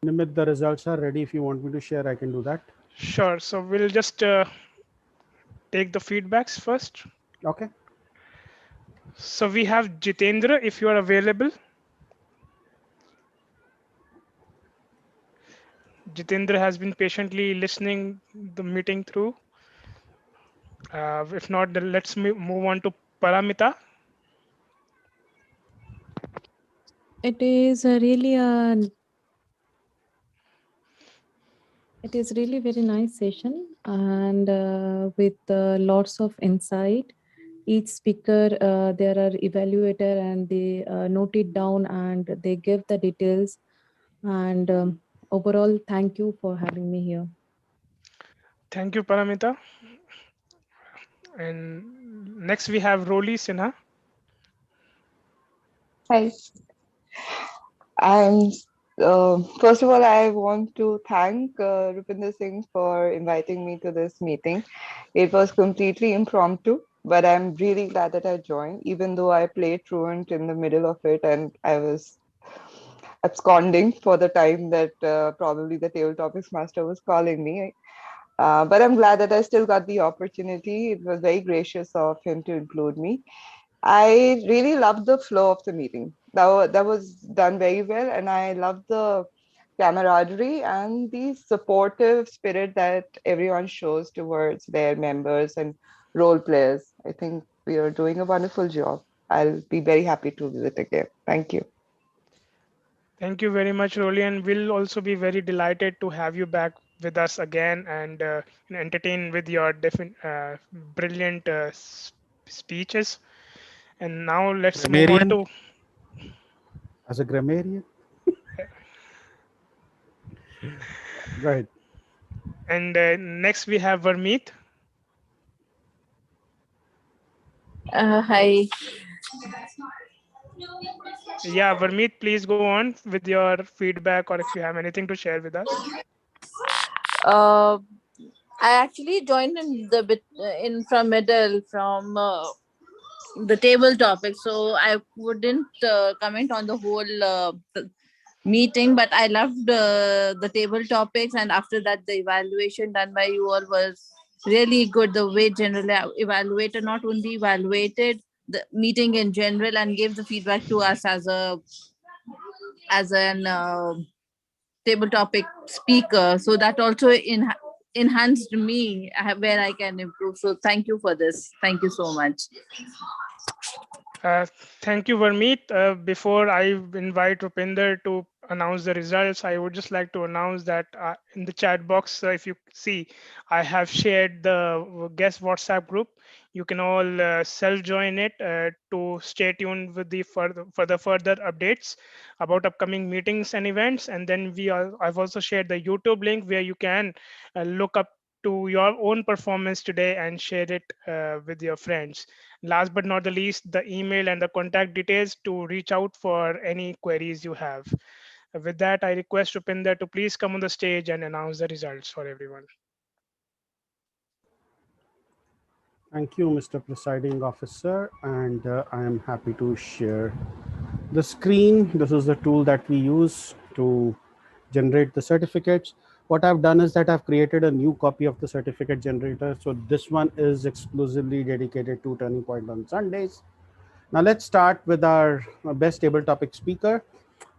Nimit, the results are ready. If you want me to share, I can do that. Sure. So we'll just take the feedbacks first. Okay. So we have Jitendra, if you are available. Jitendra has been patiently listening the meeting through. If not, then let's move on to Paramita. It is a really a It is really very nice session and with lots of insight. Each speaker, there are evaluator and they note it down and they give the details. And overall, thank you for having me here. Thank you, Paramita. And next we have Roli Sinha. Hi. And first of all, I want to thank Rupinder Singh for inviting me to this meeting. It was completely impromptu, but I'm really glad that I joined, even though I played truant in the middle of it and I was absconding for the time that probably the table topics master was calling me. But I'm glad that I still got the opportunity. It was very gracious of him to include me. I really loved the flow of the meeting. That was done very well, and I loved the camaraderie and the supportive spirit that everyone shows towards their members and role players. I think we are doing a wonderful job. I'll be very happy to visit again. Thank you. Thank you very much, Roli, and we'll also be very delighted to have you back with us again and entertain with your brilliant speeches. And now let's move on Grammarian. to As a grammarian. Right. and next we have Vermeet. Hi. Yeah, Vermeet, please go on with your feedback or if you have anything to share with us. Uh, I actually joined in the bit in from middle from the table topic, so I wouldn't comment on the whole meeting, but I loved the table topics, and after that, the evaluation done by you all was really good. The way general evaluator not only evaluated the meeting in general and gave the feedback to us as an table topic speaker, so that also enhanced me where I can improve. So thank you for this. Thank you so much. Thank you, Vermeet. Before I invite Rupinder to announce the results, I would just like to announce that in the chat box, if you see, I have shared the guest WhatsApp group. You can all self-join it to stay tuned with the further updates about upcoming meetings and events. And then I've also shared the YouTube link where you can look up to your own performance today and share it with your friends. Last but not the least, the email and the contact details to reach out for any queries you have. With that, I request Rupinder to please come on the stage and announce the results for everyone. Thank you, Mr. Presiding Officer, and I am happy to share the screen. This is the tool that we use to generate the certificates. What I've done is that I've created a new copy of the certificate generator. So this one is exclusively dedicated to Turning Point on Sundays. Now let's start with our best table topic speaker.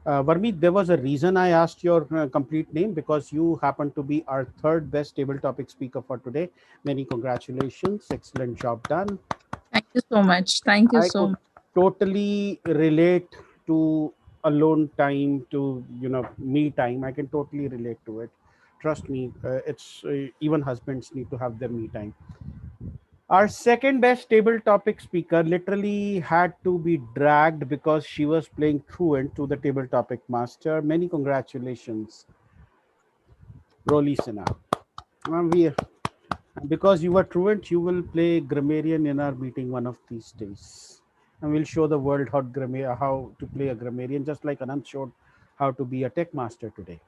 Varmeet, there was a reason I asked your complete name, because you happen to be our third best table topic speaker for today. Many congratulations. Excellent job done. Thank you so much. Thank you I so could much. totally relate to alone time, to me time. I can totally relate to it. Trust me, it's even husbands need to have their me time. Our second best table topic speaker literally had to be dragged because she was playing truant to the table topic master. Many congratulations, Roli Sinha. We Because you were truant, you will play grammarian in our meeting one of these days, and we'll show the world how to play a grammarian, just like Anand showed how to be a tech master today.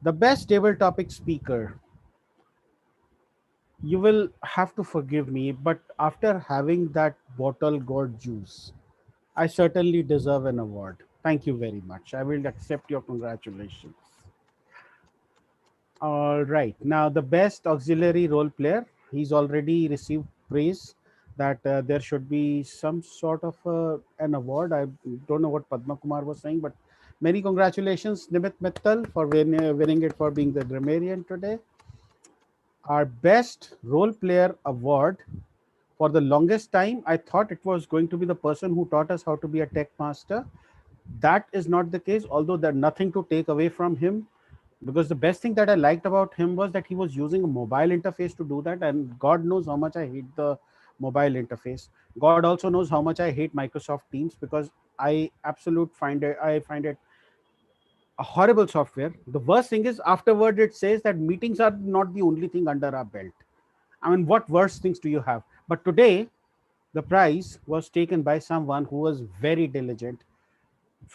The best table topic speaker, you will have to forgive me, but after having that bottle gourd juice, I certainly deserve an award. Thank you very much. I will accept your congratulations. All right. Now, the best auxiliary role player, he's already received praise that there should be some sort of an award. I don't know what Padma Kumar was saying, but many congratulations, Nimit Mittal, for winning it for being the grammarian today. Our best role player award, for the longest time, I thought it was going to be the person who taught us how to be a tech master. That is not the case, although there's nothing to take away from him, because the best thing that I liked about him was that he was using a mobile interface to do that, and God knows how much I hate the mobile interface. God also knows how much I hate Microsoft Teams, because I find it a horrible software. The worst thing is afterward it says that meetings are not the only thing under our belt. I mean, what worse things do you have? But today the prize was taken by someone who was very diligent,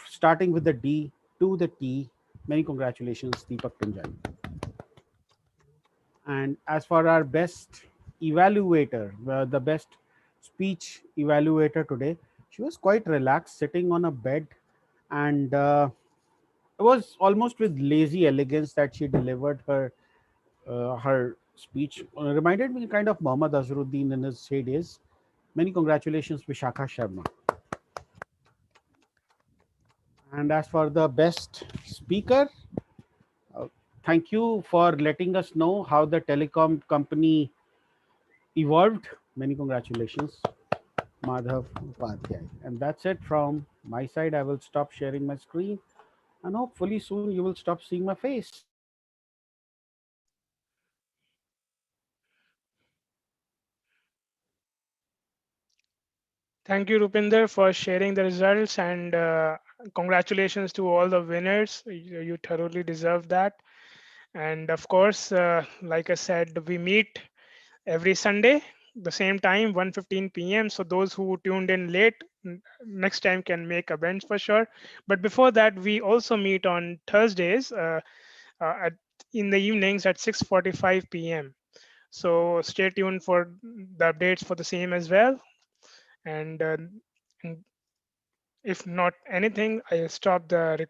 starting with the D to the T. Many congratulations, Deepak Punjani. And as for our best evaluator, the best speech evaluator today, she was quite relaxed, sitting on a bed, and it was almost with lazy elegance that she delivered her speech. Reminded me kind of Muhammad Azharuddin in his heydays. Many congratulations, Vishakha Sharma. And as for the best speaker, uh, thank you for letting us know how the telecom company evolved. Many congratulations, Madhav Upadhyay. And that's it from my side. I will stop sharing my screen, and hopefully soon you will stop seeing my face. Thank you, Rupinder, for sharing the results, and congratulations to all the winners. You thoroughly deserve that. And of course, like I said, we meet every Sunday, the same time, 1:15 p.m. So those who tuned in late, next time can make a bench for sure. But before that, we also meet on Thursdays at, in the evenings at 6:45 p.m. So stay tuned for the updates for the same as well. And if not anything, I'll stop the recording.